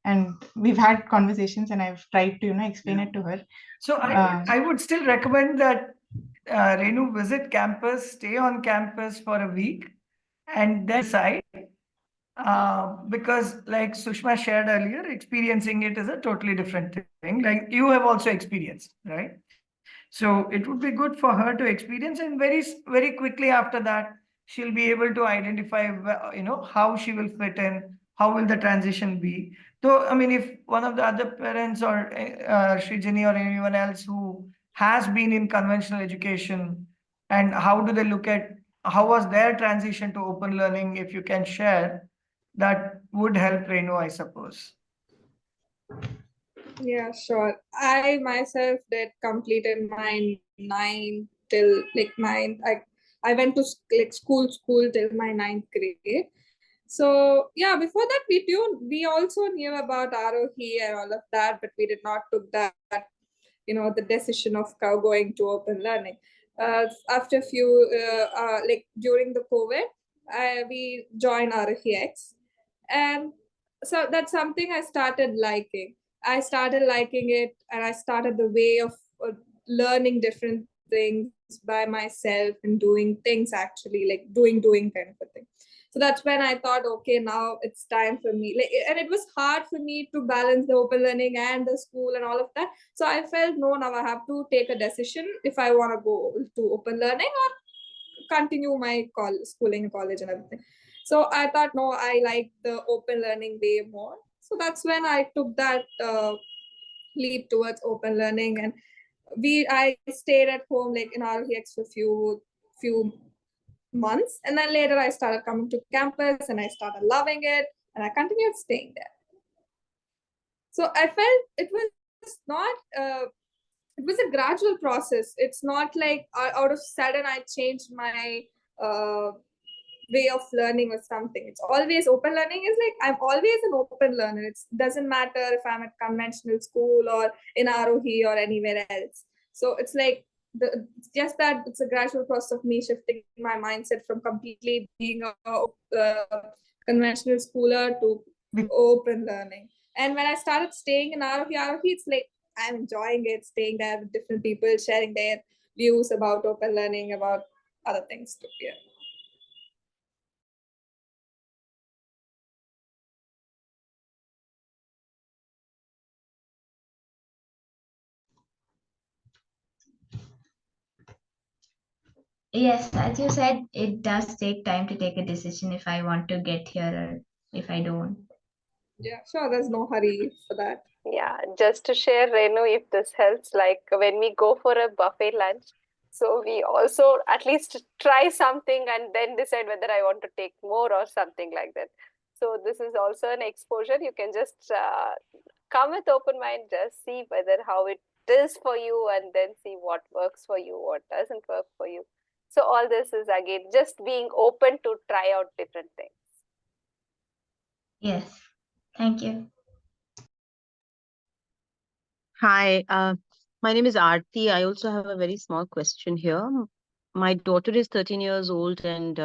And we've had conversations and I've tried to, explain it to her. So I would still recommend that Renu visit campus, stay on campus for a week, and then decide because like Sushma shared earlier, experiencing it is a totally different thing. Like you have also experienced, right? So it would be good for her to experience, and very quickly after that, she'll be able to identify, how she will fit in, how will the transition be. Though, I mean, if one of the other parents or Srijani or anyone else who has been in conventional education, and how do they look at how was their transition to open learning, if you can share, that would help Renu, I suppose. Yeah, sure. I myself did completed my 9 till like 9. I went to like school till my 9th grade. So yeah, before that we also knew about Aarohi and all of that, but we did not took that the decision of going to open learning. After few like during the COVID, we joined Aarohi X, and so that's something I started liking it, and I started the way of learning different things by myself and doing things actually, like doing kind of a thing. So that's when I thought, okay, now it's time for me. Like, and it was hard for me to balance the open learning and the school and all of that. So I felt, no, now I have to take a decision if I want to go to open learning or continue my schooling and college and everything. So I thought, no, I like the open learning way more. So that's when I took that leap towards open learning, and I stayed at home like in ROHX for few months, and then later I started coming to campus and I started loving it, and I continued staying there. So I felt it was not it was a gradual process. It's not like out of sudden I changed my way of learning or something. It's always open learning is like I'm always an open learner. It doesn't matter if I'm at conventional school or in Aarohi or anywhere else. So it's like just that it's a gradual process of me shifting my mindset from completely being a conventional schooler to open learning. And when I started staying in Aarohi, it's like I'm enjoying it, staying there with different people, sharing their views about open learning, about other things too. Yeah. Yes, as you said, it does take time to take a decision if I want to get here or if I don't. Yeah, sure. There's no hurry for that. Yeah, just to share, Renu, if this helps, like when we go for a buffet lunch, so we also at least try something and then decide whether I want to take more or something like that. So this is also an exposure. You can just come with open mind, just see whether how it is for you, and then see what works for you, what doesn't work for you. So all this is again just being open to try out different things. Yes, thank you. Hi, my name is Aarti. I also have a very small question here. My daughter is 13 years old and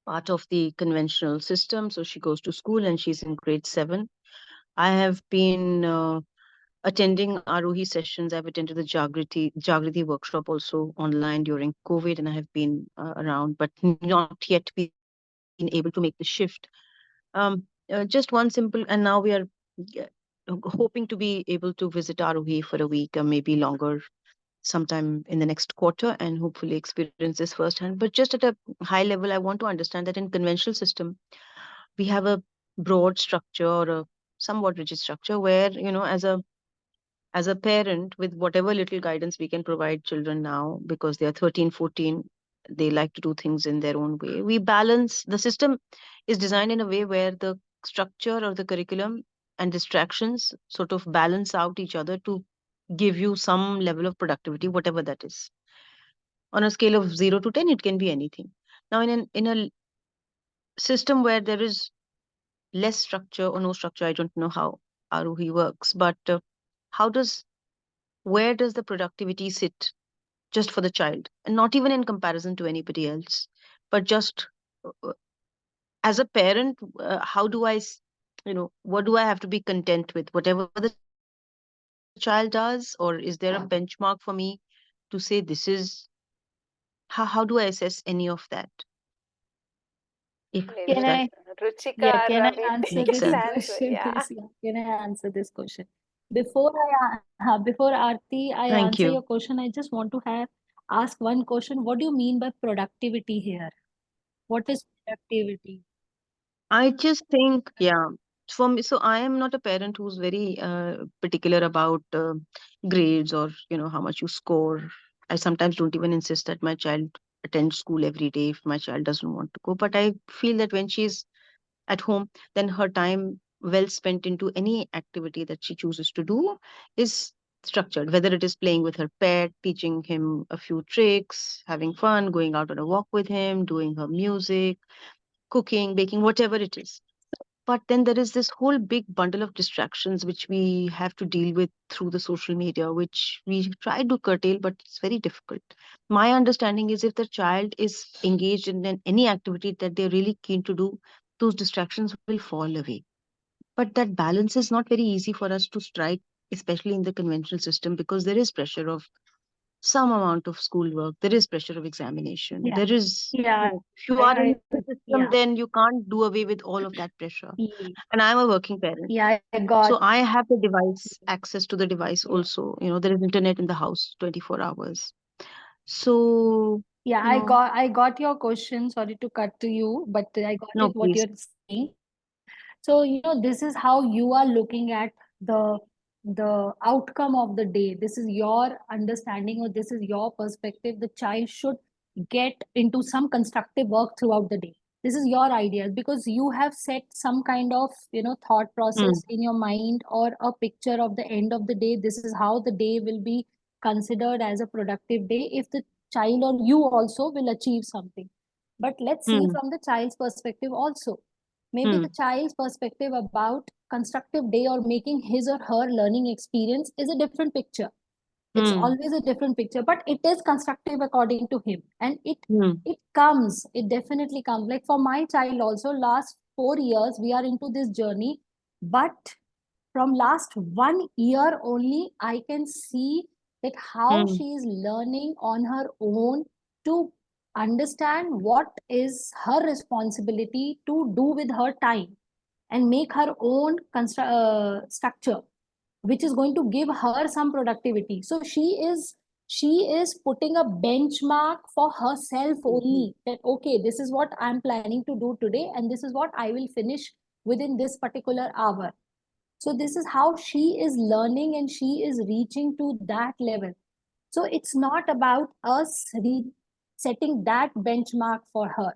part of the conventional system. So she goes to school and she's in grade 7. I have been attending Aarohi sessions. I've attended the Jagriti workshop also online during COVID, and I have been around, but not yet been able to make the shift. Just one simple, and now we are hoping to be able to visit Aarohi for a week or maybe longer sometime in the next quarter and hopefully experience this firsthand. But just at a high level, I want to understand that in conventional system, we have a broad structure or a somewhat rigid structure where, as a parent, with whatever little guidance we can provide children now, because they are 13, 14, they like to do things in their own way. We balance, the system is designed in a way where the structure or the curriculum and distractions sort of balance out each other to give you some level of productivity, whatever that is. On a scale of 0 to 10, it can be anything. Now, in a system where there is less structure or no structure, I don't know how Aarohi works, but where does the productivity sit just for the child, and not even in comparison to anybody else, but just uh, as a parent, how do what do I have to be content with, whatever the child does, or is there a benchmark for me to say this is how do I assess any of that? If Maybe Can I? Ruchika Yeah, or can I Ravi answer take Makes this this sense. answer. question? Yeah. Yes, yeah. Can I answer this question? Before Aarti, I Thank answer you. your question, I just want to ask one question. What do you mean by productivity here? What is productivity? I just think, yeah, for me, so I am not a parent who's very particular about grades or, how much you score. I sometimes don't even insist that my child attend school every day if my child doesn't want to go. But I feel that when she's at home, then her time well spent into any activity that she chooses to do is structured, whether it is playing with her pet, teaching him a few tricks, having fun, going out on a walk with him, doing her music, cooking, baking, whatever it is. But then there is this whole big bundle of distractions which we have to deal with through the social media, which we try to curtail, but it's very difficult. My understanding is if the child is engaged in any activity that they're really keen to do, those distractions will fall away. But that balance is not very easy for us to strike, especially in the conventional system, because there is pressure of some amount of schoolwork, there is pressure of examination, Yeah, there is, yeah, if you are in the system, yeah. then you can't do away with all of that pressure. And I'm a working parent. Yeah, I got. So I have the device, access to the device Yeah. also. There is internet in the house 24 hours. So, Yeah, I got your question. Sorry to cut to you, but I got no, it what please. you're saying. So, this is how you are looking at the outcome of the day. This is your understanding or this is your perspective. The child should get into some constructive work throughout the day. This is your idea because you have set some kind of, thought process in your mind or a picture of the end of the day. This is how the day will be considered as a productive day if the child or you also will achieve something. But let's see Hmm. from the child's perspective also. Maybe Hmm. the child's perspective about constructive day or making his or her learning experience is a different picture. It's Hmm. always a different picture, but it is constructive according to him. And Hmm. it definitely comes. Like for my child also, last 4 years, we are into this journey. But from last 1 year only, I can see that how Hmm. she is learning on her own to understand what is her responsibility to do with her time and make her own structure which is going to give her some productivity. So she is putting a benchmark for herself only that okay, this is what I'm planning to do today and this is what I will finish within this particular hour. So this is how she is learning and she is reaching to that level. So it's not about us setting that benchmark for her.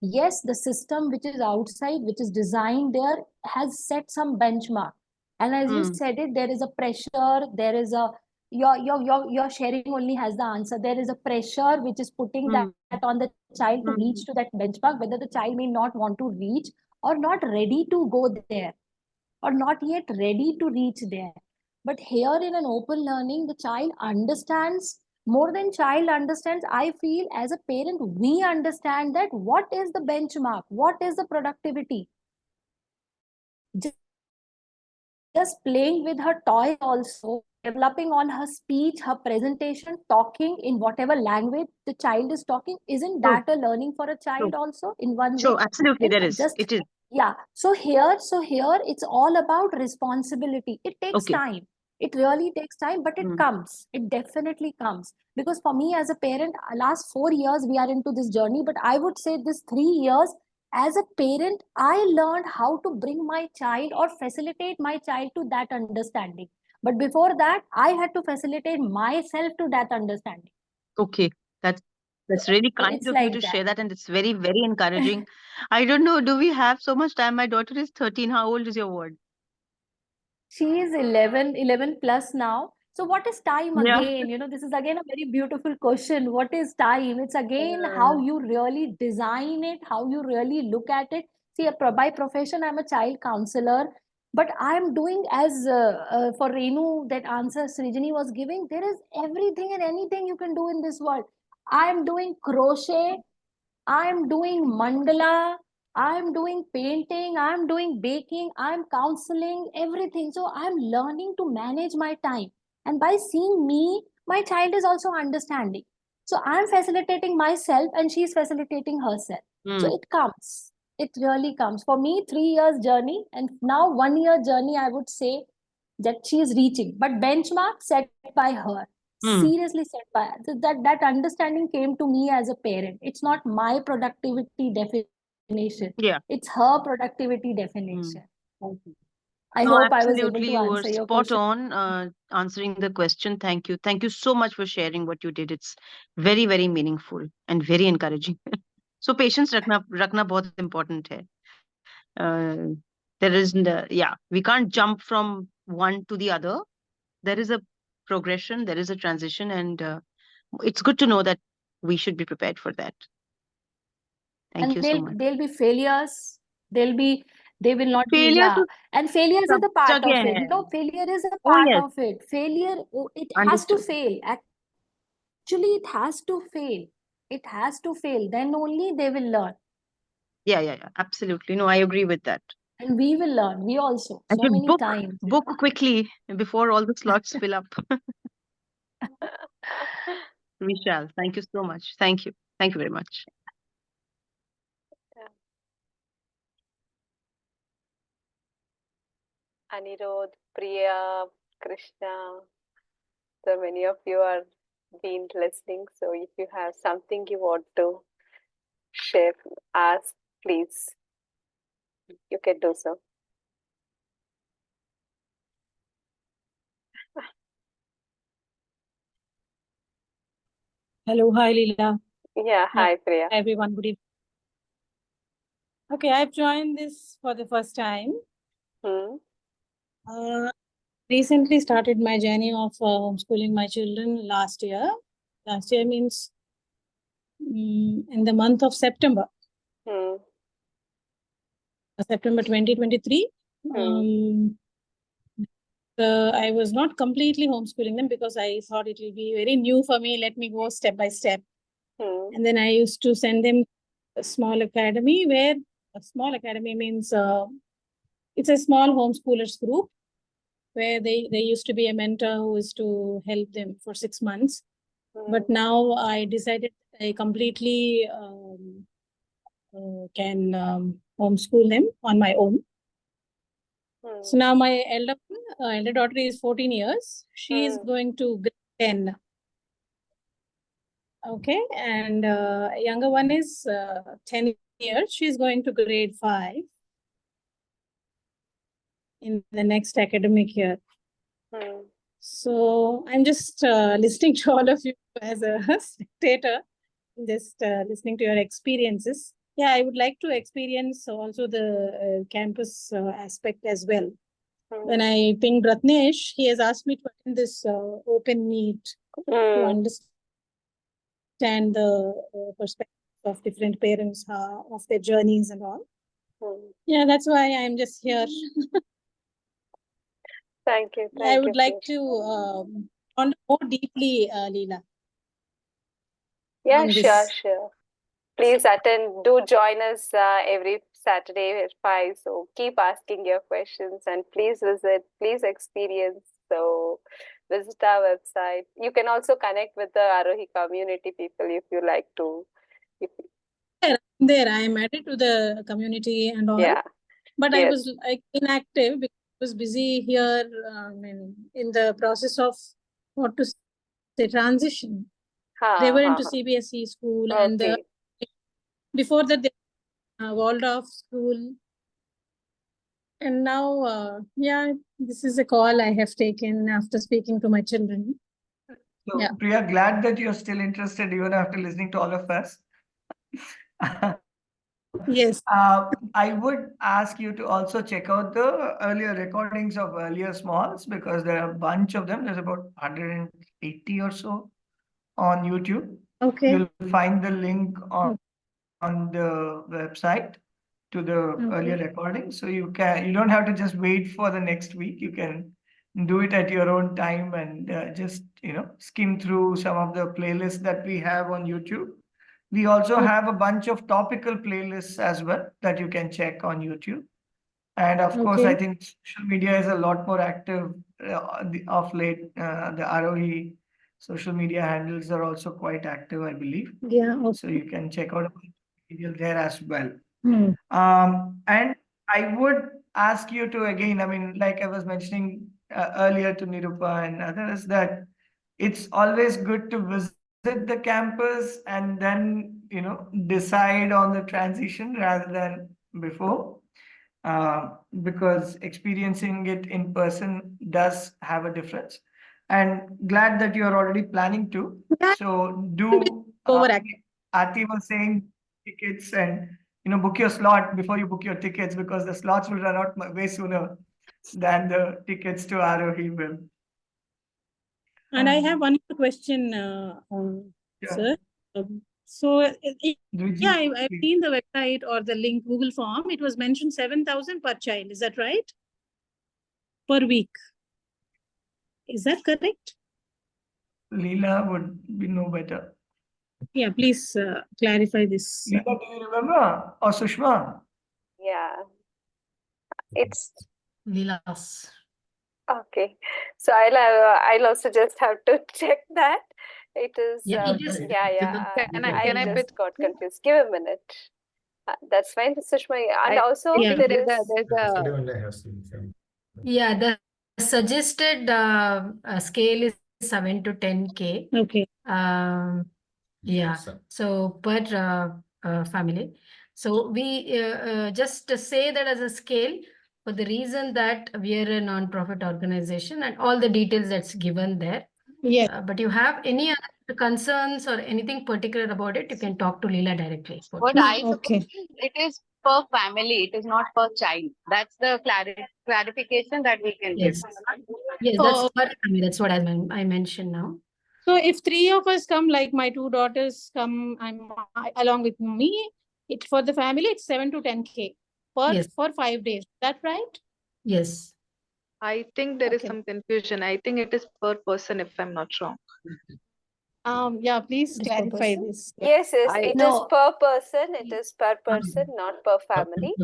Yes, the system which is outside, which is designed there, has set some benchmark. And as you Hmm. said it, there is a pressure, there is a your sharing only has the answer. There is a pressure which is putting that on the child to reach to that benchmark, whether the child may not want to reach or not ready to go there or not yet ready to reach there. But here in an open learning, the child understands more than child understands. I feel as a parent, we understand that what is the benchmark, what is the productivity. Just playing with her toys also, developing on her speech, her presentation, talking in whatever language the child is talking, isn't True. that a learning for a child True. also in one way? Sure, absolutely, And there is. just It is. yeah, so here it's all about responsibility. It takes Okay. time. It really takes time, but it comes. It definitely comes. Because for me as a parent, last 4 years we are into this journey, but I would say this 3 years as a parent, I learned how to bring my child or facilitate my child to that understanding. But before that, I had to facilitate myself to that understanding. Okay. That's So really kind it's of you like to that. share that, and it's very, very encouraging. I don't know, do we have so much time? My daughter is 13. How old is your ward? She is 11 plus now. So what is time Yeah. again? This is again a very beautiful question. What is time? It's again how you really design it, how you really look at it. See, by profession, I'm a child counselor, but I'm doing as for Renu, that answer Srijani was giving, there is everything and anything you can do in this world. I'm doing crochet, I'm doing mandala, I'm doing painting, I'm doing baking, I'm counseling, everything. So I'm learning to manage my time. And by seeing me, my child is also understanding. So I'm facilitating myself and she's facilitating herself. So it comes. It really comes. For me, 3 years journey, and now 1 year journey, I would say that she is reaching. But benchmark set by her, seriously set by her. So that understanding came to me as a parent. It's not my productivity definition. Yeah. It's her productivity definition. I No, hope I was able absolutely. to You were answer your spot question. on answering the question. Thank you. Thank you so much for sharing what you did. It's very, very meaningful and very encouraging. So patience रखना बहुत important है. There is yeah, we can't jump from one to the other. There is a progression, there is a transition, and it's good to know that we should be prepared for that. Thank you so much. There'll be failures. They will not be, Failures yeah. And failures are the part of जगह it. है. No, failure is a Oh part yes, of it. Failure, it has to understood. fail. Actually, it has to fail. It has to fail. Then only they will learn. Yeah. Absolutely. No, I agree with that. And we will learn. We also. I So should many times. book quickly before all the slots fill up. We shall. Thank you so much. Thank you. Thank you very much. Anirudh, Priya, Krishna, so many of you are been listening. So if you have something you want to share, ask, please, you can do so. Hello, hi Leela. Yeah, hi Priya. Hi everyone, good evening. Okay, I've joined this for the first time. Recently started my journey of homeschooling my children last year. Last year means in the month of September. September 2023. I was not completely homeschooling them because I thought it will be very new for me. Let me go step by step. And then I used to send them a small academy where a small academy means it's a small homeschoolers group where they used to be a mentor who is to help them for 6 months. But now I decided I completely can homeschool them on my own. So now my elder daughter is 14 years. She is going to grade 10. Okay, and younger one is 10 years. She's going to grade 5 in the next academic year. So I'm just listening to all of you as a spectator, just listening to your experiences. Yeah, I would like to experience also the campus aspect as well. When I pinged Ratnesh, he has asked me to attend this open meet to understand the perspective of different parents, of their journeys and all. Yeah, that's why I'm just here. Thank you. I would like to ponder more deeply, Leela. Yeah, sure. Please attend. Do join us every Saturday at 5. So keep asking your questions and please visit, please experience. So visit our website. You can also connect with the Aarohi community people if you like to. There, I am added to the community and all. Yeah. But I was inactive because I was busy here in the process of what to say, transition. They were into CBSE school and before that they Waldorf school. And now, yeah, this is a call I have taken after speaking to my children. So, yeah. Priya, glad that you're still interested even after listening to all of us. Yes. I would ask you to also check out the earlier recordings of earlier smalls because there are a bunch of them. There's about 180 or so on YouTube. Okay. You'll find the link on the website to the earlier recording. So you don't have to just wait for the next week. You can do it at your own time and just, skim through some of the playlists that we have on YouTube. We also have a bunch of topical playlists as well that you can check on YouTube. And of course, I think social media is a lot more active of late. The Aarohi social media handles are also quite active, I believe. Yeah. So you can check out material there as well. And I would ask you to again, I mean, like I was mentioning earlier to Nirupa and others, that it's always good to visit the campus and then, decide on the transition rather than before. Because experiencing it in person does have a difference. And glad that you're already planning to. So do Aarti was saying tickets and book your slot before you book your tickets, because the slots will run out way sooner than the tickets to Aarohi will. And I have one more question, sir. Yeah, I've seen the website or the link Google form. It was mentioned 7,000 per child. Is that right? Per week. Is that correct? Leela would be no better. Yeah, please clarify this. Leela, do you remember? Or Sushma? Yeah. It's Leela's. okay. So I'll also just have to check that. It is Can I just pitch? got confused. Give a minute. That's fine, Sushma. And also Yeah. there is Yeah, the suggested scale is 7 to 10K. Okay. Yeah, so per family. So we just say that as a scale for the reason that we are a non-profit organization and all the details that's given there. Yeah. But you have any other concerns or anything particular about it, you can talk to Leela directly. What I suppose it is per family, it is not per child. That's the clarification that we can Yes. Yes, that's per family. That's what I mentioned now. So if 3 of us come, like my 2 daughters come, along with me, it for the family it's 7 to 10K for 5 days. Is that right? Yes. I think there is some confusion. I think it is per person, if I'm not wrong. Yeah, please clarify this. Yes, it is per person. It is per person, not per family.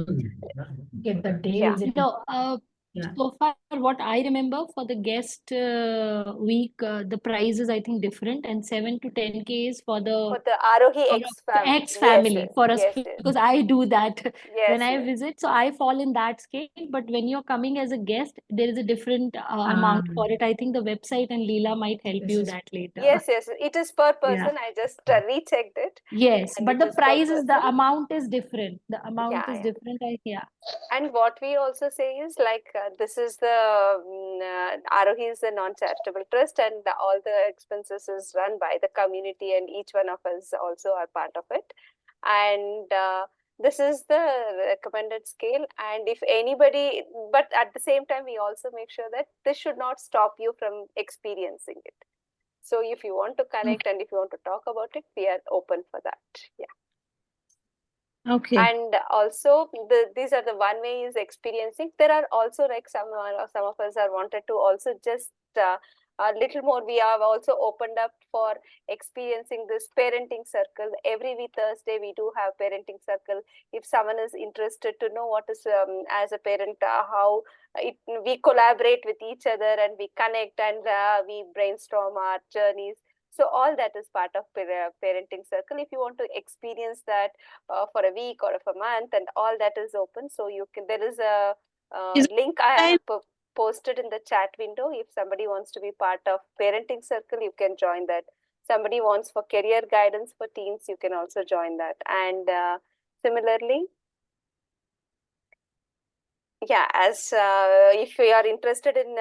Get the day. Yeah. So far, what I remember for the guest week, the price is I think different, and 7 to 10K is for the Aarohi ex family for us, yes. because I do that when I Yes. visit, so I fall in that scale. But when you're coming as a guest, there is a different amount for it. I think the website and Leela might help you that later. Yes, it is per person. I just rechecked it. Yes, and but it the is per price is, the person. amount is different. The amount is Yeah. different. And what we also say is like this is the Aarohi is a non-charitable trust, and all the expenses is run by the community, and each one of us also are part of it. And this is the recommended scale. And if anybody, but at the same time, we also make sure that this should not stop you from experiencing it. So if you want to connect and if you want to talk about it, we are open for that. Yeah. Okay. And also these are the one way is experiencing. There are also like some of us are wanted to also just a little more. We have also opened up for experiencing this parenting circle. Every week Thursday we do have parenting circle. If someone is interested to know what is as a parent, how we collaborate with each other and we connect and we brainstorm our journeys. So all that is part of parenting circle. If you want to experience that for a week or for a month, and all that is open. So you can. There is a link I have posted in the chat window. If somebody wants to be part of parenting circle, you can join that. Somebody wants for career guidance for teens, you can also join that. And similarly, yeah, as if you are interested in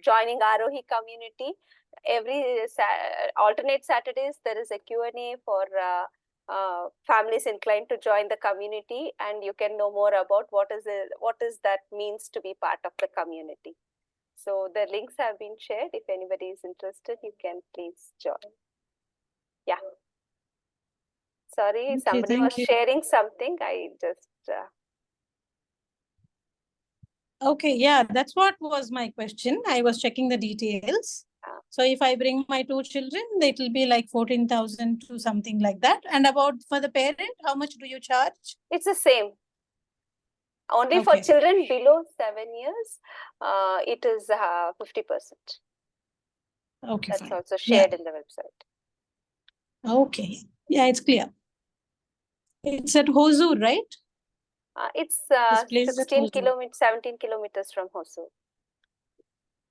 joining Aarohi community, every alternate Saturdays there is a Q&A for families inclined to join the community, and you can know more about what is that means to be part of the community. So the links have been shared. If anybody is interested, you can please join. Yeah. Sorry, somebody was sharing something. I just. Okay, yeah, that's what was my question. I was checking the details. So if I bring my 2 children, it will be like 14,000 to something like that. And about for the parent, how much do you charge? It's the same. Only for children below 7 years, it is 50%. Okay, that's also shared in the website. Okay, yeah, it's clear. It's at Hosur, right? It's This place is at 16 Hosur. kilometers, 17 kilometers from Hosur.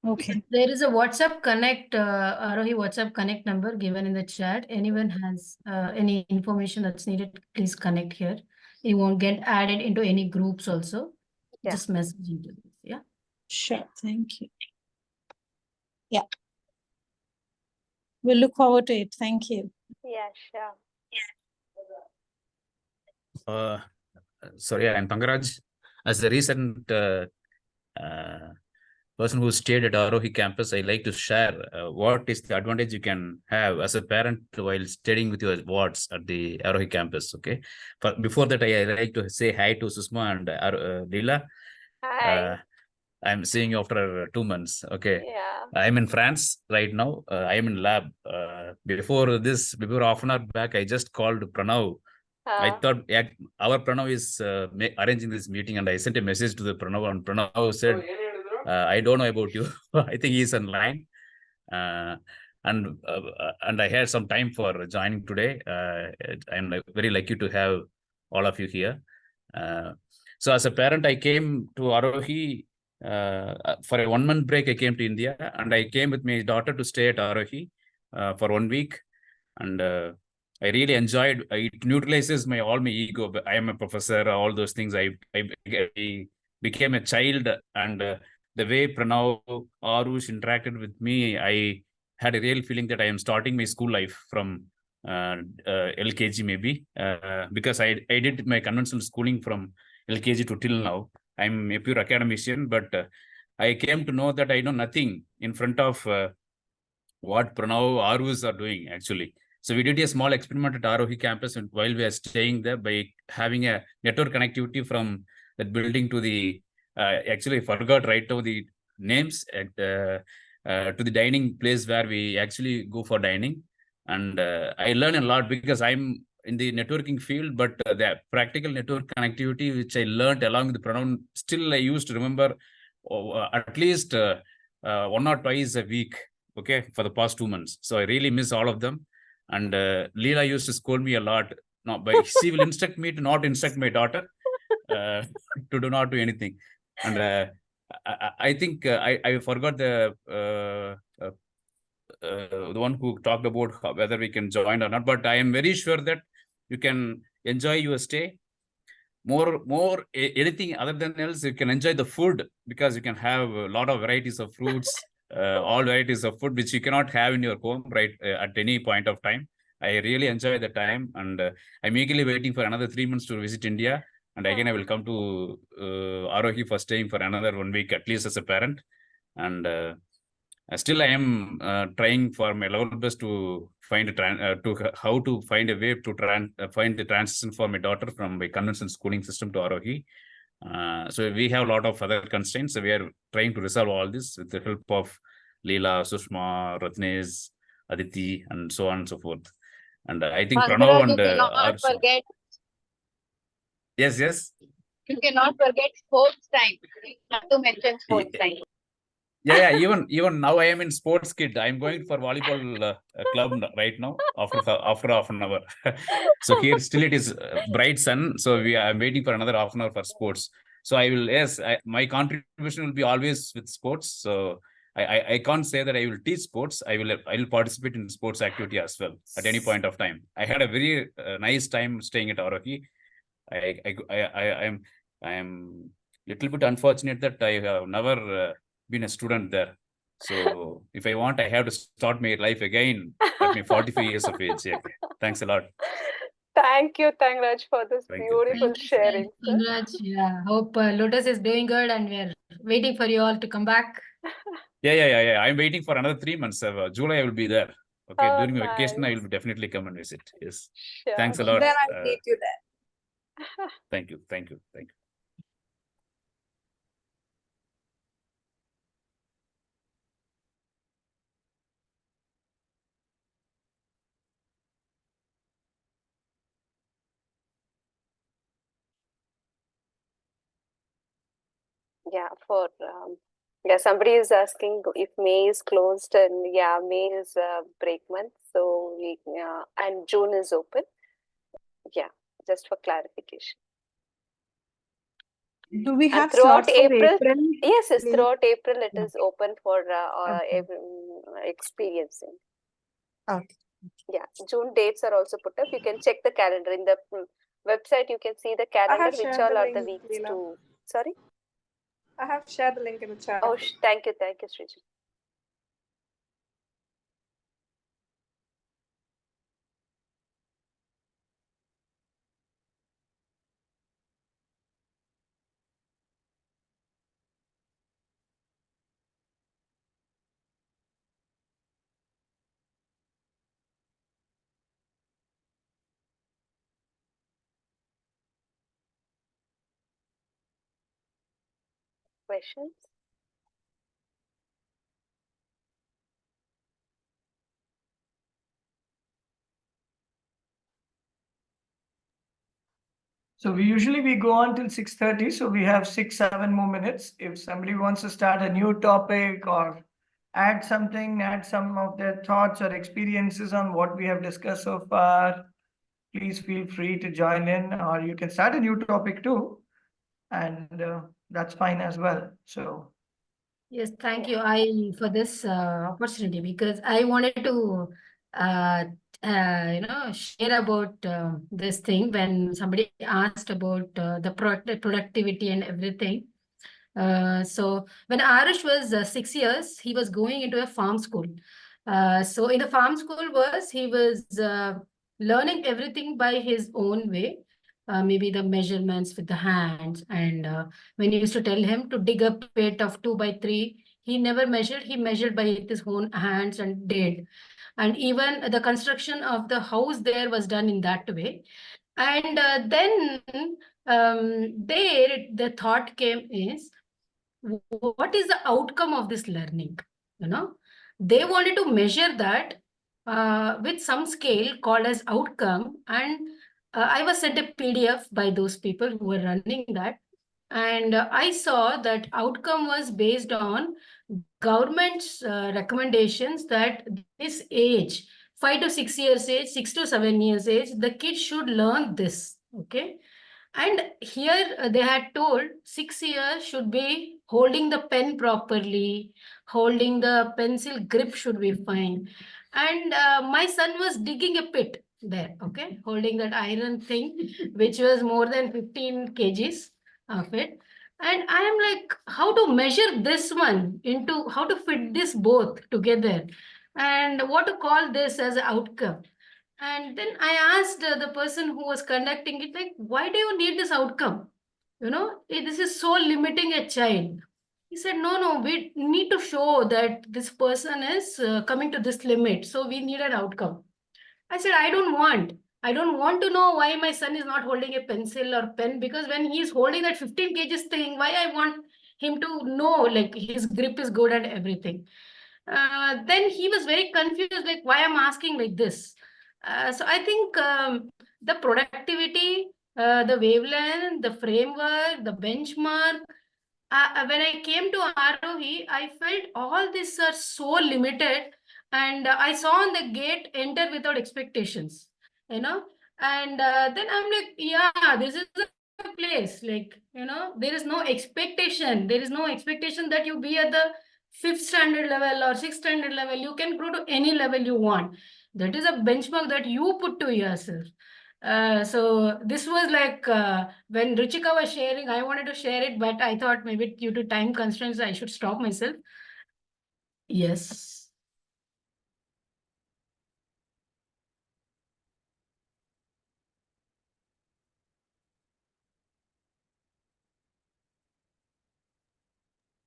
Okay. There is a WhatsApp Connect, Aarohi WhatsApp Connect number given in the chat. Anyone has any information that's needed, please connect here. You won't get added into any groups also. Yeah. Just message into this. Yeah. Sure. Thank you. Yeah. We'll look forward to it. Thank you. Yeah, sure. Sorry, I'm Pangaraj. As a recent person who stayed at Aarohi campus, I like to share what is the advantage you can have as a parent while studying with your wards at the Aarohi campus. Okay. But before that, I like to say hi to Susma and Leela. Hi. I'm seeing you after 2 months. Okay. Yeah. I'm in France right now. I am in lab. Before half an hour back, I just called Pranav. I thought our Pranav is arranging this meeting, and I sent a message to the Pranav, and Pranav said, I don't know about you. I think he's online. And I had some time for joining today. I'm very lucky to have all of you here. So as a parent, I came to Aarohi for a 1 month break. I came to India, and I came with my daughter to stay at Aarohi for 1 week. And I really enjoyed. It neutralizes all my ego. I am a professor. All those things. I became a child, and the way Pranav, Arush interacted with me, I had a real feeling that I am starting my school life from LKG maybe, because I did my conventional schooling from LKG to till now. I'm a pure academician, but I came to know that I know nothing in front of what Pranav, Arush are doing actually. So we did a small experiment at Aarohi campus, and while we are staying there, by having a network connectivity from that building to the actually I forgot right now the names at to the dining place where we actually go for dining. And I learn a lot because I'm in the networking field, but the practical network connectivity which I learned along with the Pranav, still I used to remember at least 1 or twice a week. Okay, for the past 2 months. So I really miss all of them. And Leela used to scold me a lot. No, but she will instruct me to not instruct my daughter to do not do anything. And I think I forgot the one who talked about whether we can join or not. But I am very sure that you can enjoy your stay. More anything other than else, you can enjoy the food because you can have a lot of varieties of fruits. All varieties of food which you cannot have in your home right at any point of time. I really enjoy the time, and I'm eagerly waiting for another 3 months to visit India, and again I will come to Aarohi for staying for another 1 week at least as a parent. And still I am trying for my level best to find how to find a way to find the transition for my daughter from my conventional schooling system to Aarohi. So we have a lot of other constraints. So we are trying to resolve all this with the help of Leela, Sushma, Ratnesh, Aditi, and so on and so forth. And I think Pranav and cannot forget. Yes. You cannot forget sports time. Not to mention sports time. Yeah. Even now I am in sports kit. I'm going for volleyball club right now after half an hour. So here still it is bright sun. So I'm waiting for another half an hour for sports. So I will, my contribution will be always with sports. So I can't say that I will teach sports. I will participate in sports activity as well at any point of time. I had a very nice time staying at Aarohi. I am little bit unfortunate that I have never been a student there. So if I want, I have to start my life again at my 45 years of age. Yeah. Thanks a lot. Thank you, Tangraj, for this beautiful sharing. Tangraj, yeah. Hope Lotus is doing good, and we are waiting for you all to come back. Yeah. I'm waiting for another 3 months. July I will be there. Okay, Oh, during my nice. vacation I will definitely come and visit. Yes. Sure. Thanks a lot. Then I'll meet you there. Thank you. Yeah, somebody is asking if May is closed, and yeah, May is break month, so and June is open. Yeah, just for clarification. Do we And have throughout slots for April, April? yes, Please. throughout April it is open for Okay. experiencing. Okay. Yeah, June dates are also put up. You can check the calendar in the website. You can see the calendar, which shared all the are the link, weeks Leela. to. Sorry. I have shared the link in the chat. Oh, thank you, Srijit. Questions? So we usually go on till 6:30. So we have 6-7 more minutes. If somebody wants to start a new topic or add something, add some of their thoughts or experiences on what we have discussed so far, please feel free to join in, or you can start a new topic too. And that's fine as well. So Yes, thank you for this opportunity, because I wanted to share about this thing when somebody asked about the productivity and everything. So when Arush was 6 years, he was going into a farm school. So in the farm school he was learning everything by his own way. Maybe the measurements with the hands, and when you used to tell him to dig a pit of 2 by 3, he never measured. He measured by his own hands and did. And even the construction of the house there was done in that way. And then the thought came is, what is the outcome of this learning? They wanted to measure that with some scale called as outcome. And I was sent a PDF by those people who were running that. And I saw that outcome was based on government's recommendations that this age, 5 to 6 years age, 6 to 7 years age, the kids should learn this. Okay. And here they had told 6 years should be holding the pen properly, holding the pencil grip should be fine. And my son was digging a pit there, okay, holding that iron thing, which was more than 15 kgs of it. And I am like, how to measure this one into, how to fit this both together, and what to call this as an outcome. And then I asked the person who was conducting it, like, why do you need this outcome? This is so limiting a child. He said, no, we need to show that this person is coming to this limit. So we need an outcome. I said, I don't want to know why my son is not holding a pencil or pen, because when he is holding that 15 kgs thing, why I want him to know, like, his grip is good and everything. Then he was very confused, like, why I'm asking like this. So I think the productivity, the wavelength, the framework, the benchmark, when I came to Aarohi, I felt all these are so limited. And I saw on the gate, enter without expectations, and then I'm like, yeah, this is the place. Like, there is no expectation. There is no expectation that you be at the 5th standard level or 6th standard level. You can grow to any level you want. That is a benchmark that you put to yourself. So this was like when Ruchika was sharing, I wanted to share it, but I thought maybe due to time constraints, I should stop myself. Yes.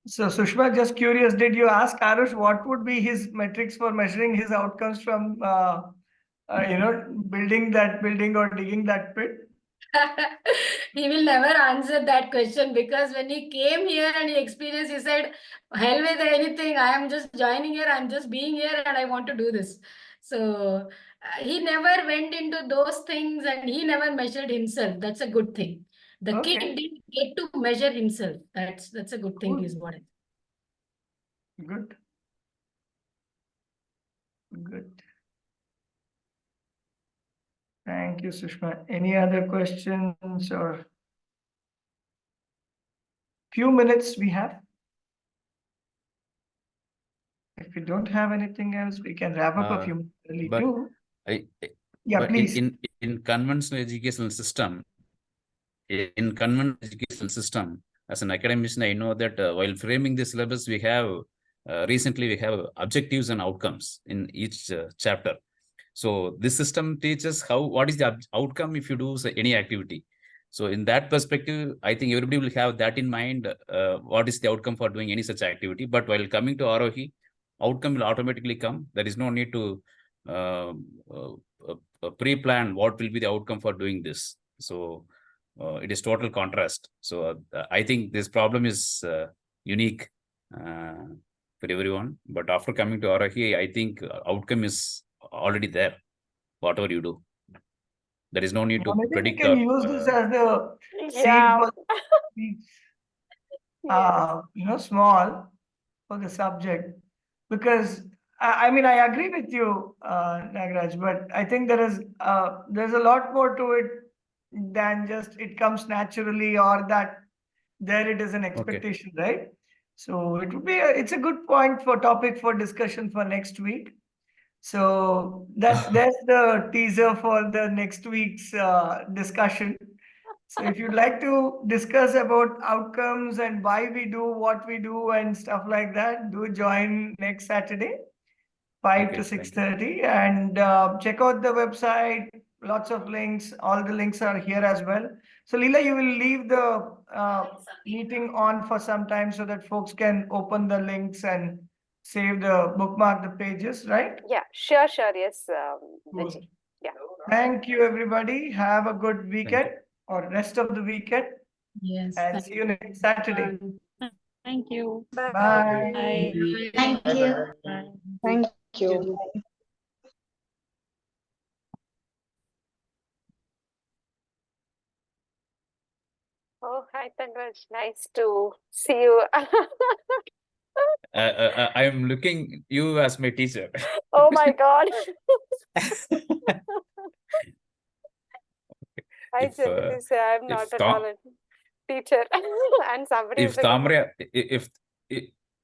So Sushma, just curious, did you ask Arush what would be his metrics for measuring his outcomes from, building that building or digging that pit? He will never answer that question, because when he came here and he experienced, he said, hell with anything. I am just joining here. I'm just being here and I want to do this. So he never went into those things and he never measured himself. That's a good thing. The kid didn't get to measure himself. That's a good thing, is what I think. Good. Good. Thank you, Sushma. Any other questions or few minutes we have? If we don't have anything else, we can wrap up a few minutes early too. Yeah, but please. in conventional educational system, as an academician, I know that while framing the syllabus, we have recently we have objectives and outcomes in each chapter. So this system teaches what is the outcome if you do any activity. So in that perspective, I think everybody will have that in mind. What is the outcome for doing any such activity? But while coming to Aarohi, outcome will automatically come. There is no need to pre-plan what will be the outcome for doing this. So it is total contrast. So I think this problem is unique for everyone. But after coming to Aarohi, I think outcome is already there. Whatever you do, there is no need to Maybe predict. we can use this as the seed for small for the subject, because I mean, I agree with you, Nagaraj, but I think there's a lot more to it than just it comes naturally or that there it is an expectation, right? So it would be it's a good point for topic for discussion for next week. So that's the teaser for the next week's discussion. So if you'd like to discuss about outcomes and why we do what we do and stuff like that, do join next Saturday, 5 to 6:30, and check out the website. Lots of links. All the links are here as well. So Leela, you will leave the meeting on for some time so that folks can open the links and save the bookmark the pages, right? Yeah, sure. Yes, Vijay. Yeah. Thank you, everybody. Have a good weekend or rest of the weekend. Yes. And see you next Saturday. Thank you. Bye. Thank you. Thank you. Oh, hi, Tanraj. Nice to see you. I am looking you as my teacher. Oh my God. I generally say I'm not at all a teacher, and somebody is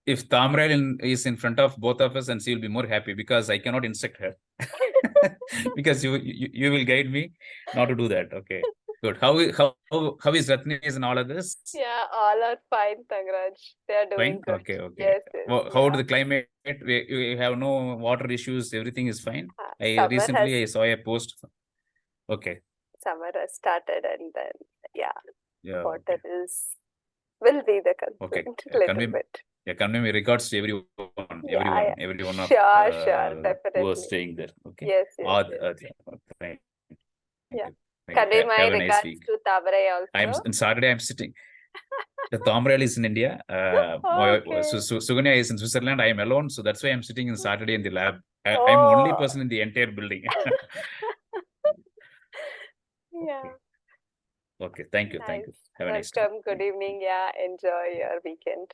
if Tamra is in front of both of us, and she will be more happy because I cannot instruct her. Because you will guide me not to do that. Okay, good. How is Ratnesh and all of this? Yeah, all are fine, Tangraj. They are doing good. Okay. Yes. Well, how the climate? We have no water issues. Everything is fine. Recently I saw a post. Okay. Summer has started, and then water will be the concern little bit. Yeah, convey my regards to everyone of Sure, definitely. who was staying there. Okay. Yes. Thank Yeah. you. Convey my Have a nice regards week. to Tabarai also. On Saturday I'm sitting. The Tamrail is in India. Suganya is in Switzerland. I am alone, so that's why I'm sitting on Saturday in the lab. I'm only person in the entire building. Yeah. Okay. Thank you. Nice. Have a nice day. Welcome. Good evening. Yeah. Enjoy your weekend.